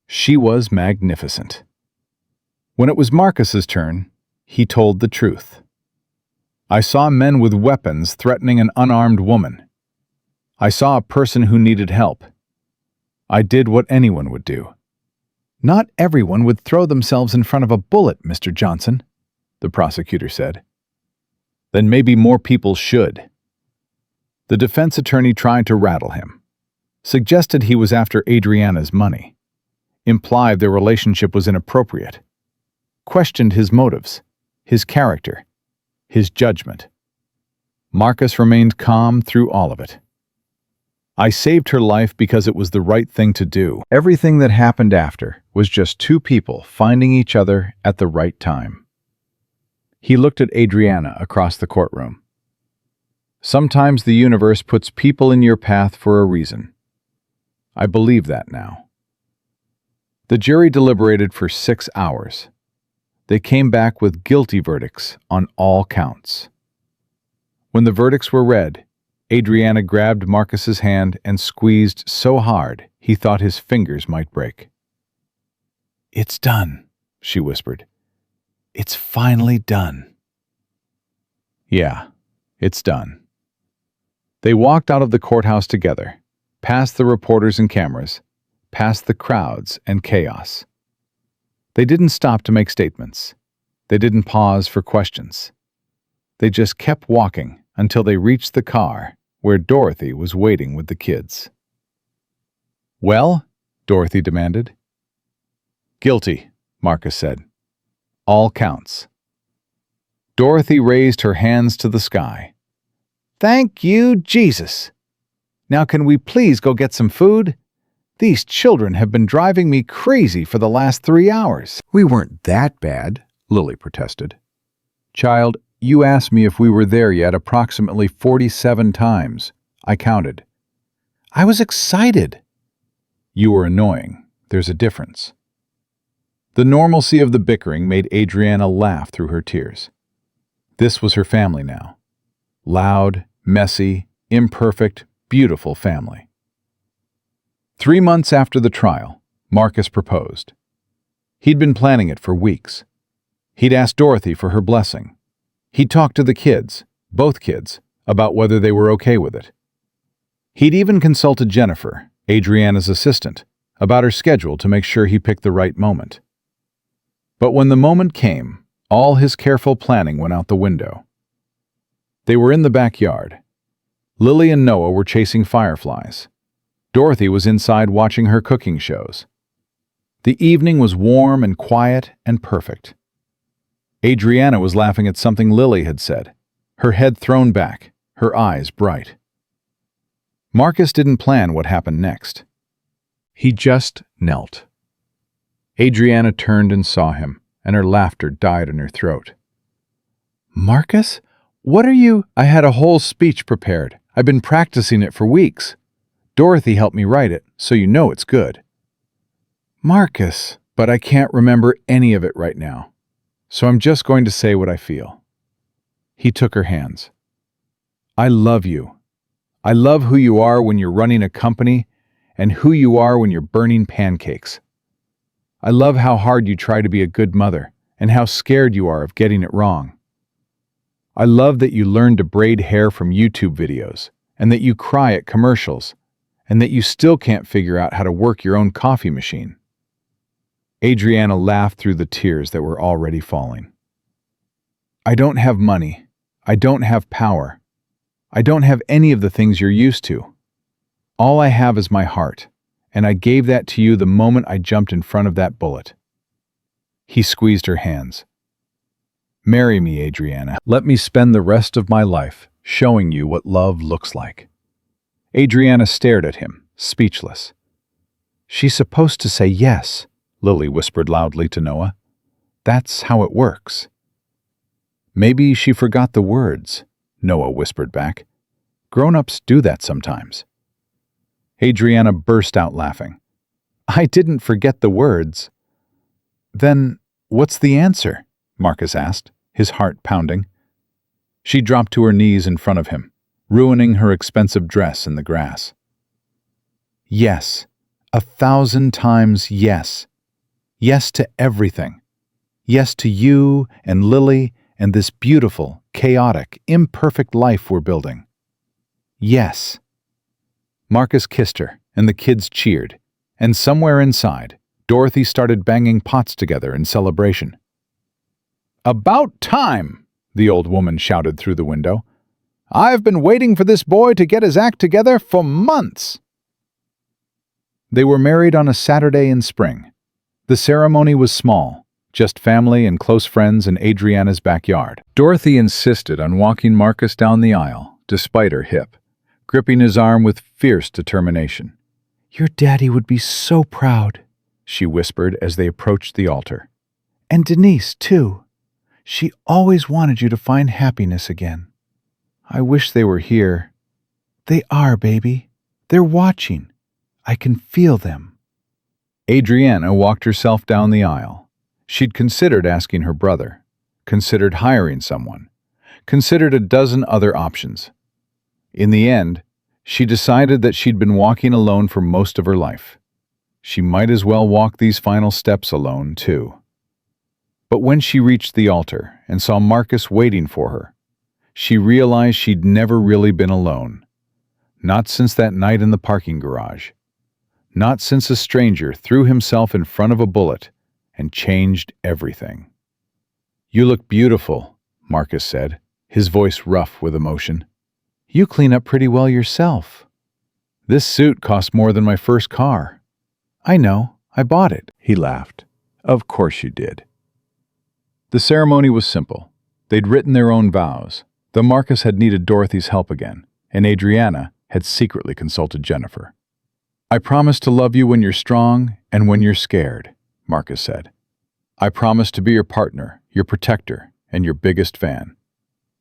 She was magnificent. When it was Marcus's turn, he told the truth. I saw men with weapons threatening an unarmed woman. I saw a person who needed help. I did what anyone would do. Not everyone would throw themselves in front of a bullet, Mr. Johnson, the prosecutor said. Then maybe more people should. The defense attorney tried to rattle him, suggested he was after Adriana's money, implied their relationship was inappropriate, questioned his motives, his character, his judgment. Marcus remained calm through all of it. I saved her life because it was the right thing to do. Everything that happened after was just 2 people finding each other at the right time. He looked at Adriana across the courtroom. Sometimes the universe puts people in your path for a reason. I believe that now. The jury deliberated for 6 hours. They came back with guilty verdicts on all counts. When the verdicts were read, Adriana grabbed Marcus's hand and squeezed so hard he thought his fingers might break. It's done, she whispered. It's finally done. Yeah, it's done. They walked out of the courthouse together, past the reporters and cameras, past the crowds and chaos. They didn't stop to make statements. They didn't pause for questions. They just kept walking until they reached the car where Dorothy was waiting with the kids. "Well?" Dorothy demanded. "Guilty," Marcus said. "All counts." Dorothy raised her hands to the sky. "Thank you, Jesus! Now can we please go get some food? These children have been driving me crazy for the last 3 hours." "We weren't that bad," Lily protested. "Child, you asked me if we were there yet approximately 47 times. I counted." "I was excited." "You were annoying. There's a difference." The normalcy of the bickering made Adriana laugh through her tears. This was her family now. Loud, messy, imperfect, beautiful family. 3 months after the trial, Marcus proposed. He'd been planning it for weeks. He'd asked Dorothy for her blessing. He'd talked to the kids, both kids, about whether they were okay with it. He'd even consulted Jennifer, Adriana's assistant, about her schedule to make sure he picked the right moment. But when the moment came, all his careful planning went out the window. They were in the backyard. Lily and Noah were chasing fireflies. Dorothy was inside watching her cooking shows. The evening was warm and quiet and perfect. Adriana was laughing at something Lily had said, her head thrown back, her eyes bright. Marcus didn't plan what happened next. He just knelt. Adriana turned and saw him, and her laughter died in her throat. "Marcus, what are you—" "I had a whole speech prepared. I've been practicing it for weeks. Dorothy helped me write it, so you know it's good." "Marcus, but I can't remember any of it right now, so I'm just going to say what I feel." He took her hands. "I love you. I love who you are when you're running a company and who you are when you're burning pancakes. I love how hard you try to be a good mother and how scared you are of getting it wrong. I love that you learned to braid hair from YouTube videos and that you cry at commercials and that you still can't figure out how to work your own coffee machine." Adriana laughed through the tears that were already falling. "I don't have money. I don't have power. I don't have any of the things you're used to. All I have is my heart, and I gave that to you the moment I jumped in front of that bullet." He squeezed her hands. "Marry me, Adriana. Let me spend the rest of my life showing you what love looks like." Adriana stared at him, speechless. "She's supposed to say yes," Lily whispered loudly to Noah. "That's how it works." "Maybe she forgot the words," Noah whispered back. "Grown-ups do that sometimes." Adriana burst out laughing. "I didn't forget the words." "Then what's the answer?" Marcus asked, his heart pounding. She dropped to her knees in front of him, ruining her expensive dress in the grass. "Yes, 1,000 times yes. Yes to everything. Yes to you and Lily and this beautiful, chaotic, imperfect life we're building. Yes." Marcus kissed her, and the kids cheered, and somewhere inside, Dorothy started banging pots together in celebration. "About time!" the old woman shouted through the window. "I've been waiting for this boy to get his act together for months." They were married on a Saturday in spring. The ceremony was small, just family and close friends in Adriana's backyard. Dorothy insisted on walking Marcus down the aisle, despite her hip, gripping his arm with fierce determination. "Your daddy would be so proud," she whispered as they approached the altar. "And Denise, too. She always wanted you to find happiness again. I wish they were here. They are, baby. They're watching. I can feel them." Adriana walked herself down the aisle. She'd considered asking her brother, considered hiring someone, considered a dozen other options. In the end, she decided that she'd been walking alone for most of her life. She might as well walk these final steps alone, too. But when she reached the altar and saw Marcus waiting for her, she realized she'd never really been alone. Not since that night in the parking garage. Not since a stranger threw himself in front of a bullet and changed everything. "You look beautiful," Marcus said, his voice rough with emotion. "You clean up pretty well yourself." "This suit cost more than my first car." "I know, I bought it," he laughed. "Of course you did." The ceremony was simple. They'd written their own vows, though Marcus had needed Dorothy's help again, and Adriana had secretly consulted Jennifer. "I promise to love you when you're strong and when you're scared," Marcus said. "I promise to be your partner, your protector, and your biggest fan.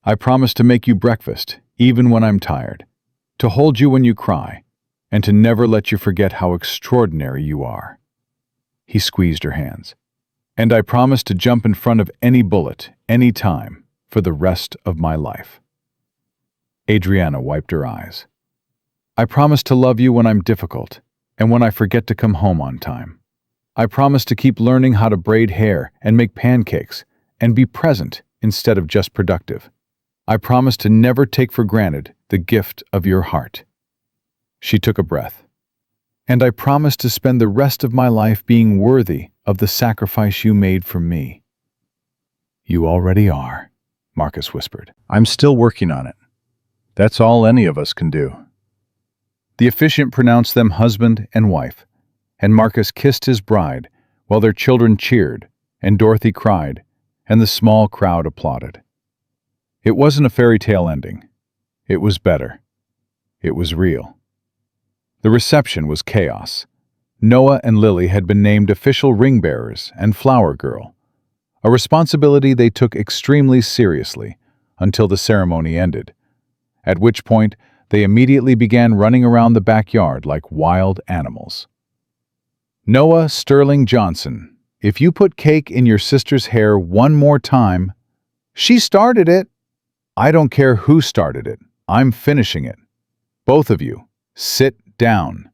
I promise to make you breakfast, even when I'm tired, to hold you when you cry, and to never let you forget how extraordinary you are." He squeezed her hands. "And I promise to jump in front of any bullet, any time, for the rest of my life." Adriana wiped her eyes. "I promise to love you when I'm difficult, and when I forget to come home on time. I promise to keep learning how to braid hair and make pancakes, and be present instead of just productive. I promise to never take for granted the gift of your heart." She took a breath. "And I promise to spend the rest of my life being worthy of the sacrifice you made for me." "You already are," Marcus whispered. "I'm still working on it. That's all any of us can do." The officiant pronounced them husband and wife, and Marcus kissed his bride while their children cheered, and Dorothy cried, and the small crowd applauded. It wasn't a fairy tale ending. It was better. It was real. The reception was chaos. Noah and Lily had been named official ring bearers and flower girl, a responsibility they took extremely seriously until the ceremony ended, at which point they immediately began running around the backyard like wild animals. "Noah Sterling Johnson, if you put cake in your sister's hair one more time—" "She started it!" "I don't care who started it. I'm finishing it. Both of you, sit down."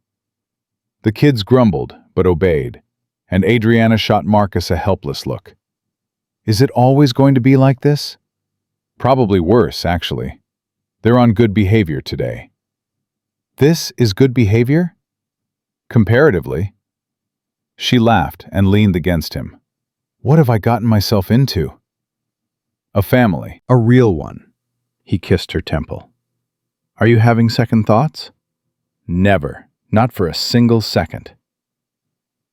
The kids grumbled, but obeyed, and Adriana shot Marcus a helpless look. "Is it always going to be like this?" "Probably worse, actually. They're on good behavior today." "This is good behavior?" "Comparatively." She laughed and leaned against him. "What have I gotten myself into?" "A family. A real one." He kissed her temple. "Are you having second thoughts?" "Never. Not for a single second."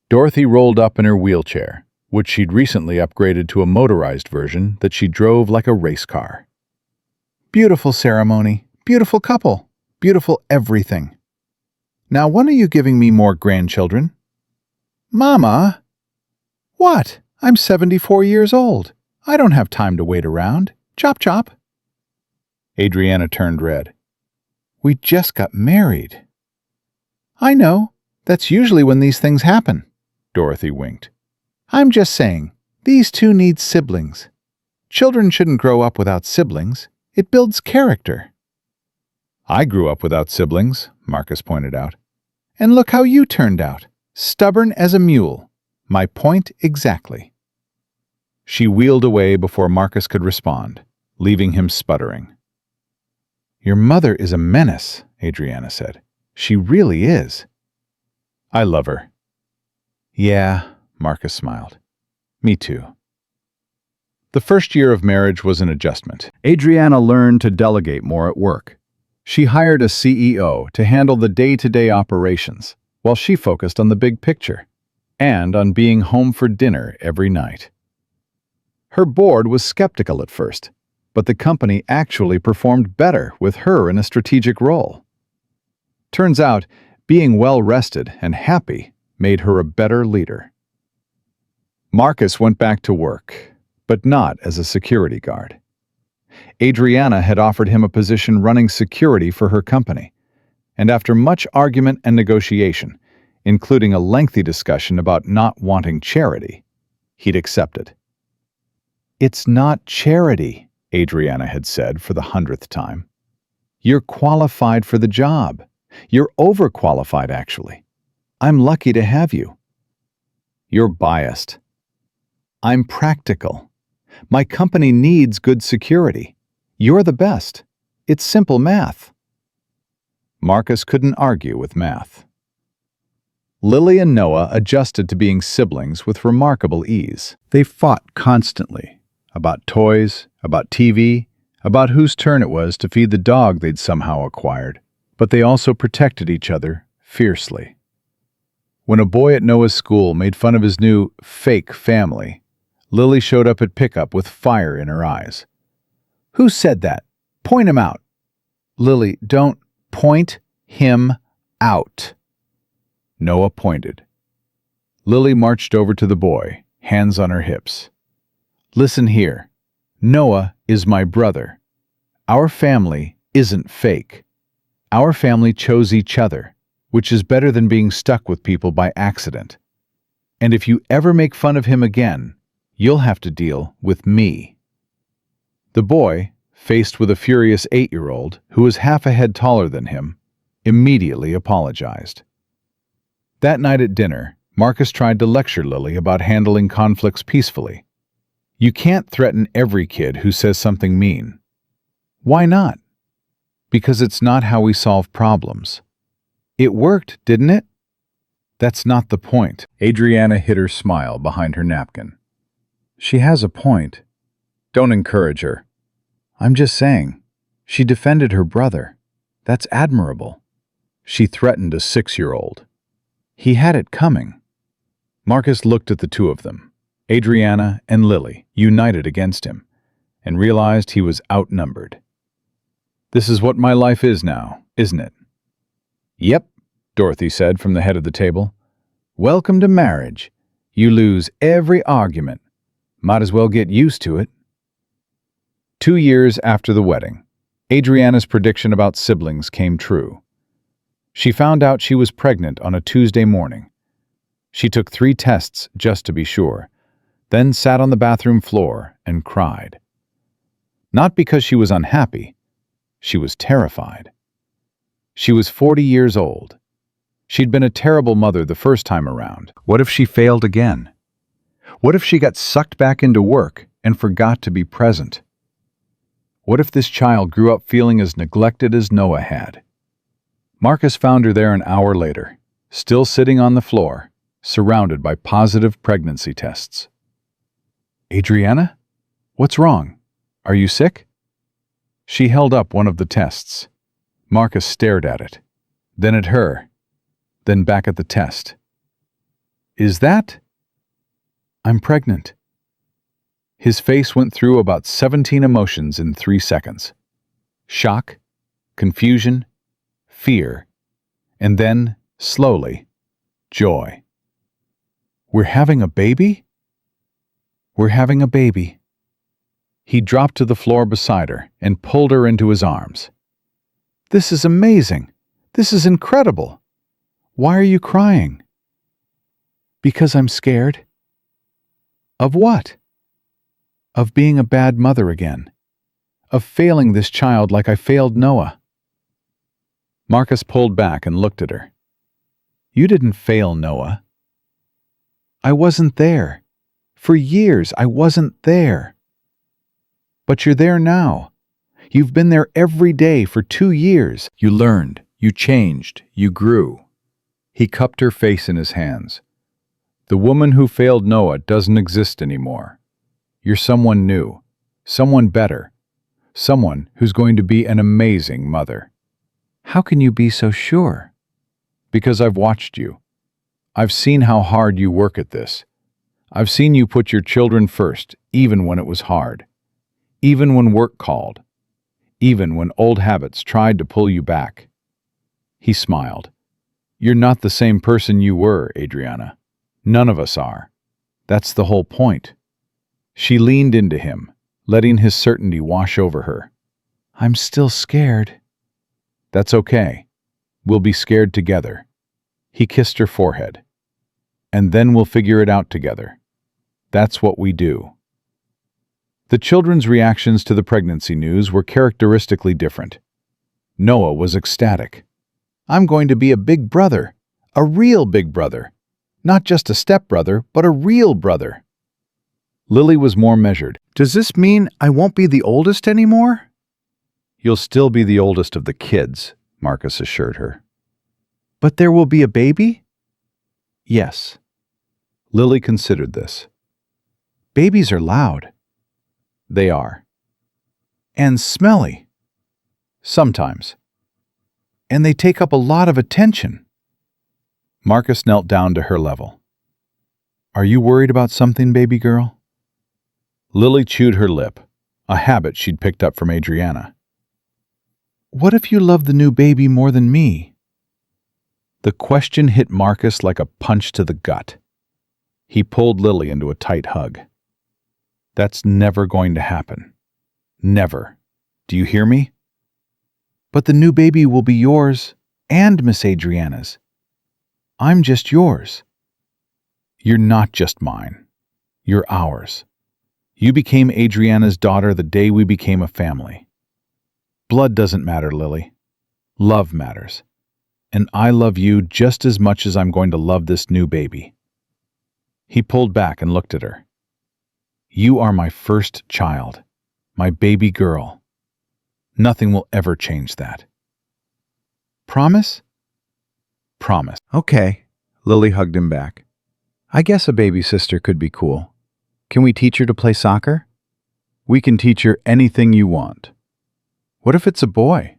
Dorothy rolled up in her wheelchair, which she'd recently upgraded to a motorized version that she drove like a race car. "Beautiful ceremony, beautiful couple, beautiful everything. Now when are you giving me more grandchildren?" "Mama!" "What? I'm 74 years old. I don't have time to wait around. Chop chop." Adriana turned red. "We just got married." "I know. That's usually when these things happen." Dorothy winked. "I'm just saying, these two need siblings. Children shouldn't grow up without siblings. It builds character." "I grew up without siblings," Marcus pointed out. "And look how you turned out. Stubborn as a mule. My point exactly." She wheeled away before Marcus could respond, leaving him sputtering. "Your mother is a menace," Adriana said. "She really is." "I love her." "Yeah," Marcus smiled. "Me too." The first year of marriage was an adjustment. Adriana learned to delegate more at work. She hired a CEO to handle the day-to-day operations, while she focused on the big picture, and on being home for dinner every night. Her board was skeptical at first, but the company actually performed better with her in a strategic role. Turns out, being well-rested and happy made her a better leader. Marcus went back to work, but not as a security guard. Adriana had offered him a position running security for her company, and after much argument and negotiation, including a lengthy discussion about not wanting charity, he'd accepted. "It's not charity," Adriana had said for the 100th time. "You're qualified for the job. You're overqualified, actually. I'm lucky to have you." "You're biased." "I'm practical. My company needs good security. You're the best. It's simple math." Marcus couldn't argue with math. Lily and Noah adjusted to being siblings with remarkable ease. They fought constantly about toys, about TV, about whose turn it was to feed the dog they'd somehow acquired, but they also protected each other fiercely. When a boy at Noah's school made fun of his new fake family, Lily showed up at pickup with fire in her eyes. "Who said that? Point him out." "Lily, don't point him out." Noah pointed. Lily marched over to the boy, hands on her hips. "Listen here. Noah is my brother. Our family isn't fake. Our family chose each other, which is better than being stuck with people by accident. And if you ever make fun of him again, you'll have to deal with me." The boy, faced with a furious 8-year-old who was half a head taller than him, immediately apologized. That night at dinner, Marcus tried to lecture Lily about handling conflicts peacefully. You can't threaten every kid who says something mean. Why not? Because it's not how we solve problems. It worked, didn't it? That's not the point. Adriana hid her smile behind her napkin. She has a point. Don't encourage her. I'm just saying, she defended her brother. That's admirable. She threatened a 6-year-old. He had it coming. Marcus looked at the two of them, Adriana and Lily, united against him, and realized he was outnumbered. "This is what my life is now, isn't it?" "Yep," Dorothy said from the head of the table. "Welcome to marriage. You lose every argument. Might as well get used to it." 2 years after the wedding, Adriana's prediction about siblings came true. She found out she was pregnant on a Tuesday morning. She took 3 tests just to be sure, then sat on the bathroom floor and cried. Not because she was unhappy, she was terrified. She was 40 years old. She'd been a terrible mother the first time around. What if she failed again? What if she got sucked back into work and forgot to be present? What if this child grew up feeling as neglected as Noah had? Marcus found her there an hour later, still sitting on the floor, surrounded by positive pregnancy tests. "Adriana? What's wrong? Are you sick?" She held up one of the tests. Marcus stared at it, then at her, then back at the test. "Is that?" "I'm pregnant." His face went through about 17 emotions in 3 seconds. Shock, confusion, fear, and then, slowly, joy. "We're having a baby?" "We're having a baby." He dropped to the floor beside her and pulled her into his arms. "This is amazing. This is incredible. Why are you crying?" "Because I'm scared." "Of what?" "Of being a bad mother again. Of failing this child like I failed Noah." Marcus pulled back and looked at her. "You didn't fail Noah." "I wasn't there. For years, I wasn't there." "But you're there now. You've been there every day for 2 years. You learned, you changed, you grew." He cupped her face in his hands. "The woman who failed Noah doesn't exist anymore. You're someone new, someone better, someone who's going to be an amazing mother." "How can you be so sure?" "Because I've watched you. I've seen how hard you work at this. I've seen you put your children first, even when it was hard. Even when work called. Even when old habits tried to pull you back." He smiled. "You're not the same person you were, Adriana. None of us are. That's the whole point." She leaned into him, letting his certainty wash over her. "I'm still scared." "That's okay. We'll be scared together." He kissed her forehead. "And then we'll figure it out together. That's what we do." The children's reactions to the pregnancy news were characteristically different. Noah was ecstatic. "I'm going to be a big brother, a real big brother. Not just a stepbrother, but a real brother." Lily was more measured. "Does this mean I won't be the oldest anymore?" "You'll still be the oldest of the kids," Marcus assured her. "But there will be a baby?" Yes. Lily considered this. Babies are loud. They are. And smelly. Sometimes. And they take up a lot of attention. Marcus knelt down to her level. Are you worried about something, baby girl? Lily chewed her lip, a habit she'd picked up from Adriana. What if you love the new baby more than me? The question hit Marcus like a punch to the gut. He pulled Lily into a tight hug. That's never going to happen. Never. Do you hear me? But the new baby will be yours and Miss Adriana's. I'm just yours. You're not just mine. You're ours. You became Adriana's daughter the day we became a family. Blood doesn't matter, Lily. Love matters. And I love you just as much as I'm going to love this new baby. He pulled back and looked at her. You are my first child, my baby girl. Nothing will ever change that. Promise? Promise. Okay. Lily hugged him back. I guess a baby sister could be cool. Can we teach her to play soccer? We can teach her anything you want. What if it's a boy?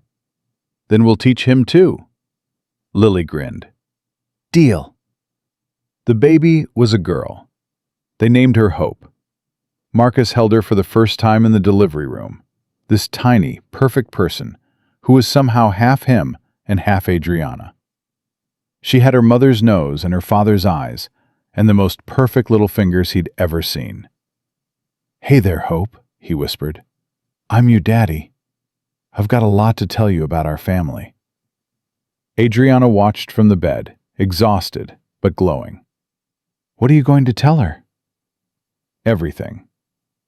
Then we'll teach him too. Lily grinned. Deal. The baby was a girl. They named her Hope. Marcus held her for the first time in the delivery room, this tiny, perfect person who was somehow half him and half Adriana. She had her mother's nose and her father's eyes, and the most perfect little fingers he'd ever seen. Hey there, Hope, he whispered. I'm your daddy. I've got a lot to tell you about our family. Adriana watched from the bed, exhausted but glowing. What are you going to tell her? Everything.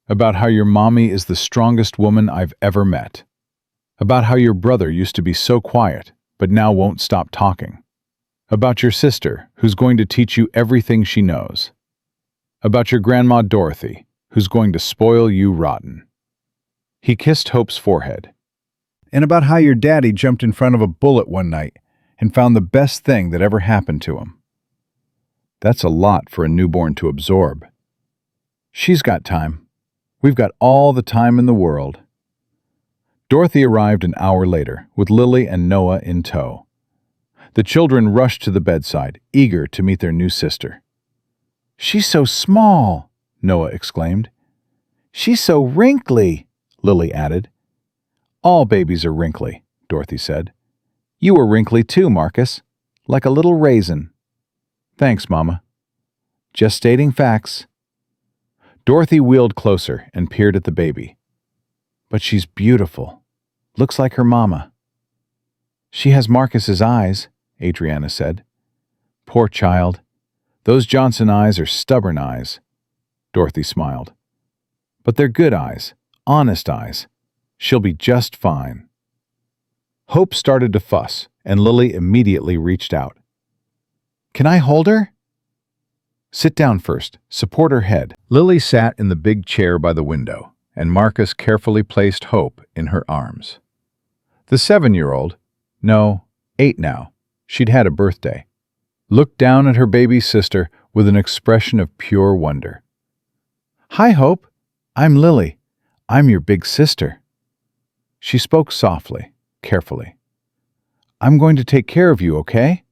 About how your mommy is the strongest woman I've ever met. About how your brother used to be so quiet, but now won't stop talking. About your sister, who's going to teach you everything she knows. About your grandma Dorothy, who's going to spoil you rotten. He kissed Hope's forehead. And about how your daddy jumped in front of a bullet one night and found the best thing that ever happened to him. That's a lot for a newborn to absorb. She's got time. We've got all the time in the world. Dorothy arrived an hour later, with Lily and Noah in tow. The children rushed to the bedside, eager to meet their new sister. She's so small, Noah exclaimed. She's so wrinkly, Lily added. All babies are wrinkly, Dorothy said. You were wrinkly too, Marcus, like a little raisin. Thanks, Mama. Just stating facts. Dorothy wheeled closer and peered at the baby. But she's beautiful. Looks like her mama. She has Marcus's eyes, Adriana said. Poor child. Those Johnson eyes are stubborn eyes. Dorothy smiled. But they're good eyes, honest eyes. She'll be just fine. Hope started to fuss, and Lily immediately reached out. Can I hold her? Sit down first. Support her head. Lily sat in the big chair by the window, and Marcus carefully placed Hope in her arms. The 7-year-old, no, 8 now, she'd had a birthday, looked down at her baby sister with an expression of pure wonder. Hi, Hope. I'm Lily. I'm your big sister. She spoke softly, carefully. I'm going to take care of you, okay?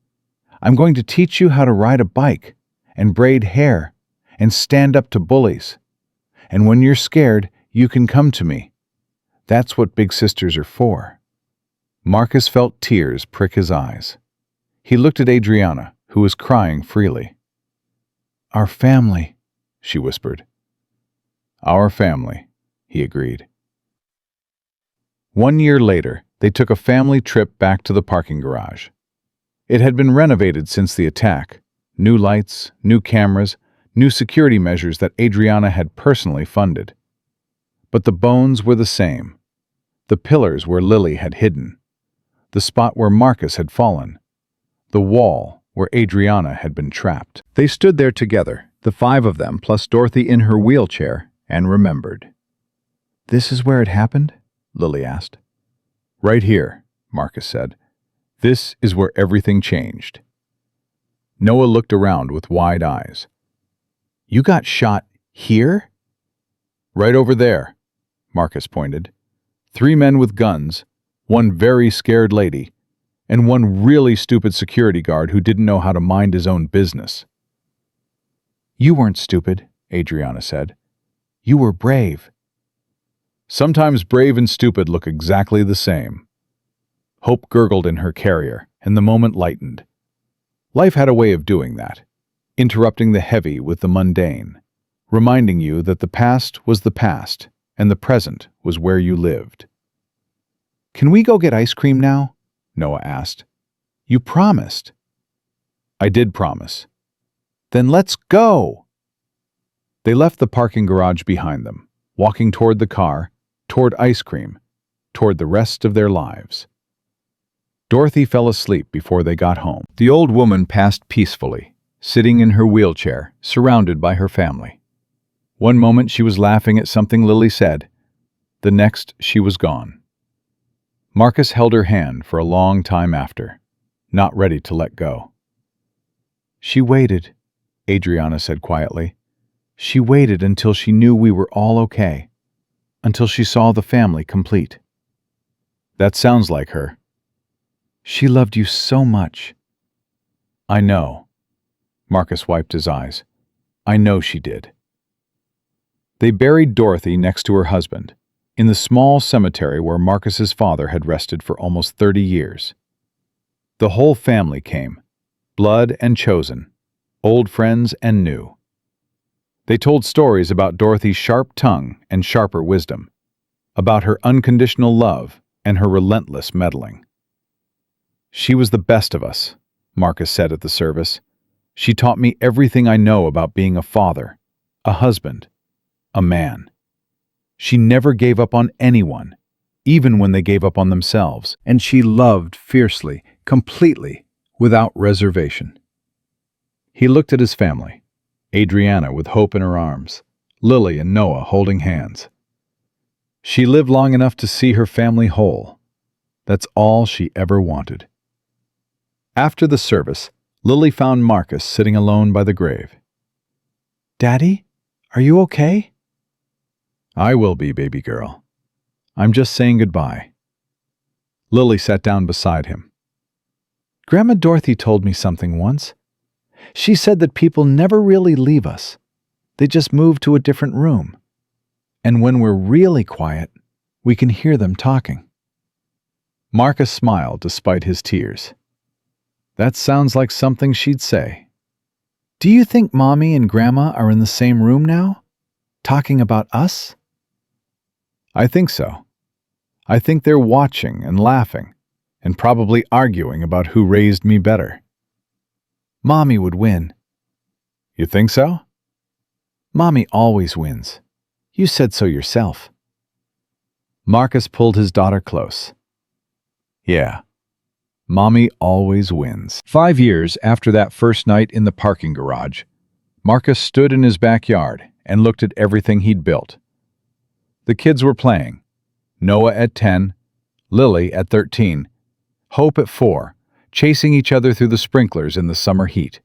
I'm going to teach you how to ride a bike and braid hair and stand up to bullies. And when you're scared, you can come to me. That's what big sisters are for. Marcus felt tears prick his eyes. He looked at Adriana, who was crying freely. Our family, she whispered. Our family, he agreed. 1 year later, they took a family trip back to the parking garage. It had been renovated since the attack. New lights, new cameras, new security measures that Adriana had personally funded. But the bones were the same. The pillars where Lily had hidden. The spot where Marcus had fallen. The wall where Adriana had been trapped. They stood there together, the 5 of them plus Dorothy in her wheelchair, and remembered. This is where it happened? Lily asked. Right here, Marcus said. This is where everything changed. Noah looked around with wide eyes. "You got shot here?" "Right over there," Marcus pointed. 3 men with guns, 1 very scared lady, and 1 really stupid security guard who didn't know how to mind his own business. You weren't stupid, Adriana said. You were brave. Sometimes brave and stupid look exactly the same. Hope gurgled in her carrier, and the moment lightened. Life had a way of doing that, interrupting the heavy with the mundane, reminding you that the past was the past and the present was where you lived. Can we go get ice cream now? Noah asked. You promised. I did promise. Then let's go. They left the parking garage behind them, walking toward the car, toward ice cream, toward the rest of their lives. Dorothy fell asleep before they got home. The old woman passed peacefully, sitting in her wheelchair, surrounded by her family. One moment she was laughing at something Lily said. The next she was gone. Marcus held her hand for a long time after, not ready to let go. She waited, Adriana said quietly. She waited until she knew we were all okay, until she saw the family complete. That sounds like her. She loved you so much. I know. Marcus wiped his eyes. I know she did. They buried Dorothy next to her husband, in the small cemetery where Marcus's father had rested for almost 30 years. The whole family came, blood and chosen, old friends and new. They told stories about Dorothy's sharp tongue and sharper wisdom, about her unconditional love and her relentless meddling. She was the best of us, Marcus said at the service. She taught me everything I know about being a father, a husband, a man. She never gave up on anyone, even when they gave up on themselves, and she loved fiercely, completely, without reservation. He looked at his family, Adriana with Hope in her arms, Lily and Noah holding hands. She lived long enough to see her family whole. That's all she ever wanted. After the service, Lily found Marcus sitting alone by the grave. Daddy, are you okay? I will be, baby girl. I'm just saying goodbye. Lily sat down beside him. Grandma Dorothy told me something once. She said that people never really leave us. They just move to a different room. And when we're really quiet, we can hear them talking. Marcus smiled despite his tears. That sounds like something she'd say. Do you think Mommy and Grandma are in the same room now? Talking about us? I think so. I think they're watching and laughing, and probably arguing about who raised me better. Mommy would win. You think so? Mommy always wins. You said so yourself. Marcus pulled his daughter close. Yeah. Mommy always wins. 5 years after that first night in the parking garage, Marcus stood in his backyard and looked at everything he'd built. The kids were playing. Noah at 10, Lily at 13, Hope at 4, chasing each other through the sprinklers in the summer heat.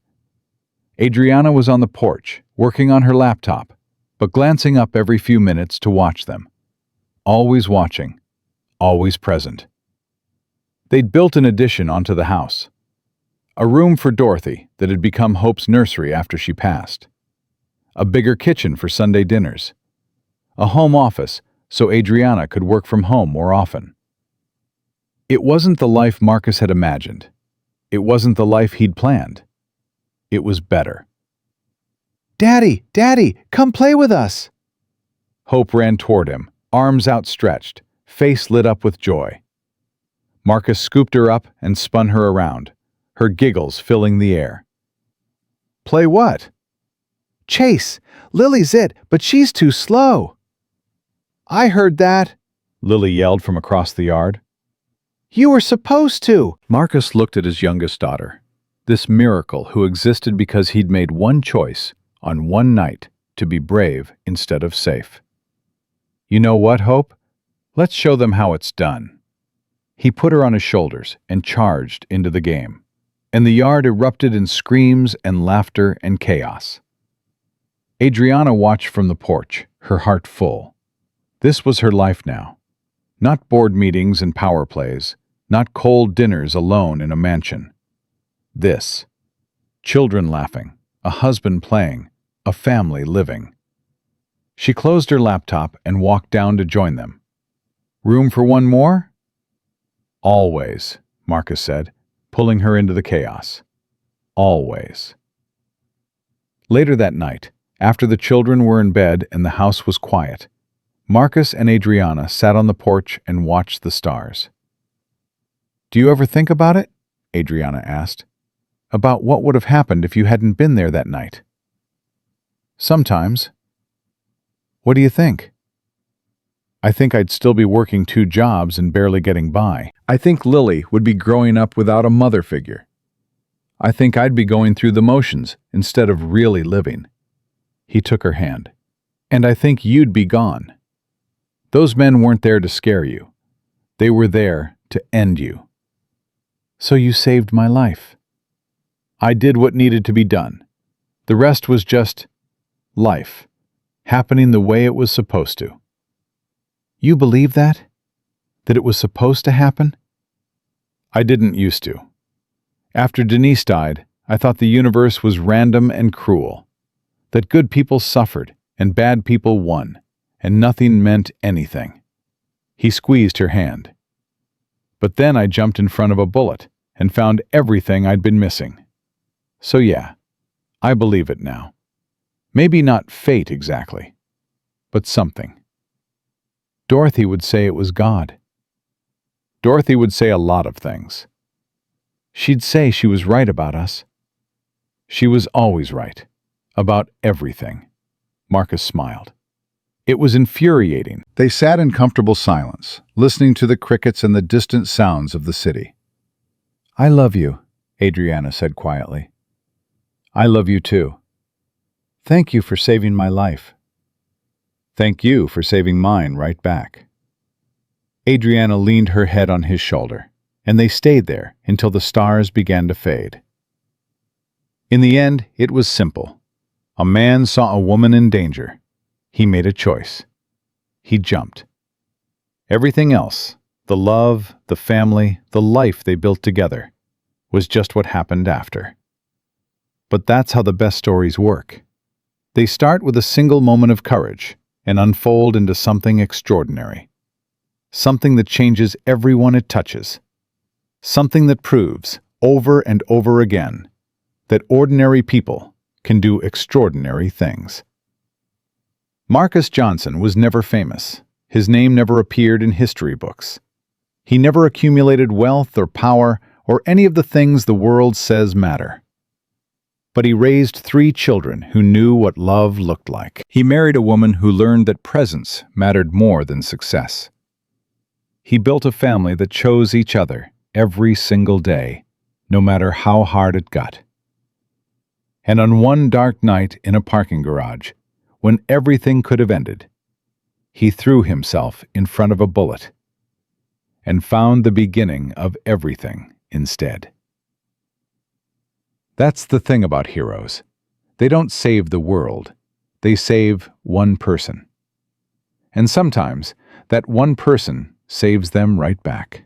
Adriana was on the porch, working on her laptop, but glancing up every few minutes to watch them. Always watching, always present. They'd built an addition onto the house. A room for Dorothy that had become Hope's nursery after she passed. A bigger kitchen for Sunday dinners. A home office so Adriana could work from home more often. It wasn't the life Marcus had imagined. It wasn't the life he'd planned. It was better. Daddy, Daddy, come play with us. Hope ran toward him, arms outstretched, face lit up with joy. Marcus scooped her up and spun her around, her giggles filling the air. Play what? Chase. Lily's it, but she's too slow. I heard that, Lily yelled from across the yard. You were supposed to. Marcus looked at his youngest daughter, this miracle who existed because he'd made one choice on one night to be brave instead of safe. You know what, Hope? Let's show them how it's done. He put her on his shoulders and charged into the game. and the yard erupted in screams and laughter and chaos. Adriana watched from the porch, her heart full. This was her life now. Not board meetings and power plays, not cold dinners alone in a mansion. This. Children laughing, a husband playing, a family living. She closed her laptop and walked down to join them. "Room for one more?" "Always," Marcus said, pulling her into the chaos. "Always." Later that night, after the children were in bed and the house was quiet, Marcus and Adriana sat on the porch and watched the stars. "Do you ever think about it?" Adriana asked. "About what would have happened if you hadn't been there that night?" "Sometimes." "What do you think?" "I think I'd still be working 2 jobs and barely getting by. I think Lily would be growing up without a mother figure. I think I'd be going through the motions instead of really living." He took her hand. "And I think you'd be gone. Those men weren't there to scare you. They were there to end you." "So you saved my life." "I did what needed to be done. The rest was just life, happening the way it was supposed to." "You believe that? That it was supposed to happen?" "I didn't used to. After Denise died, I thought the universe was random and cruel, that good people suffered and bad people won, and nothing meant anything." He squeezed her hand. "But then I jumped in front of a bullet and found everything I'd been missing. So yeah, I believe it now. Maybe not fate exactly, but something." "Dorothy would say it was God." "Dorothy would say a lot of things." "She'd say she was right about us." "She was always right. About everything." Marcus smiled. It was infuriating. They sat in comfortable silence, listening to the crickets and the distant sounds of the city. "I love you," Adriana said quietly. "I love you too. Thank you for saving my life." "Thank you for saving mine right back." Adriana leaned her head on his shoulder, and they stayed there until the stars began to fade. In the end, it was simple. A man saw a woman in danger. He made a choice. He jumped. Everything else, the love, the family, the life they built together, was just what happened after. But that's how the best stories work. They start with a single moment of courage and unfold into something extraordinary. Something that changes everyone it touches. Something that proves, over and over again, that ordinary people can do extraordinary things. Marcus Johnson was never famous. His name never appeared in history books. He never accumulated wealth or power or any of the things the world says matter. But he raised 3 children who knew what love looked like. He married a woman who learned that presence mattered more than success. He built a family that chose each other every single day, no matter how hard it got. And on one dark night in a parking garage, when everything could have ended, he threw himself in front of a bullet and found the beginning of everything instead. That's the thing about heroes. They don't save the world. They save one person. And sometimes that one person saves them right back.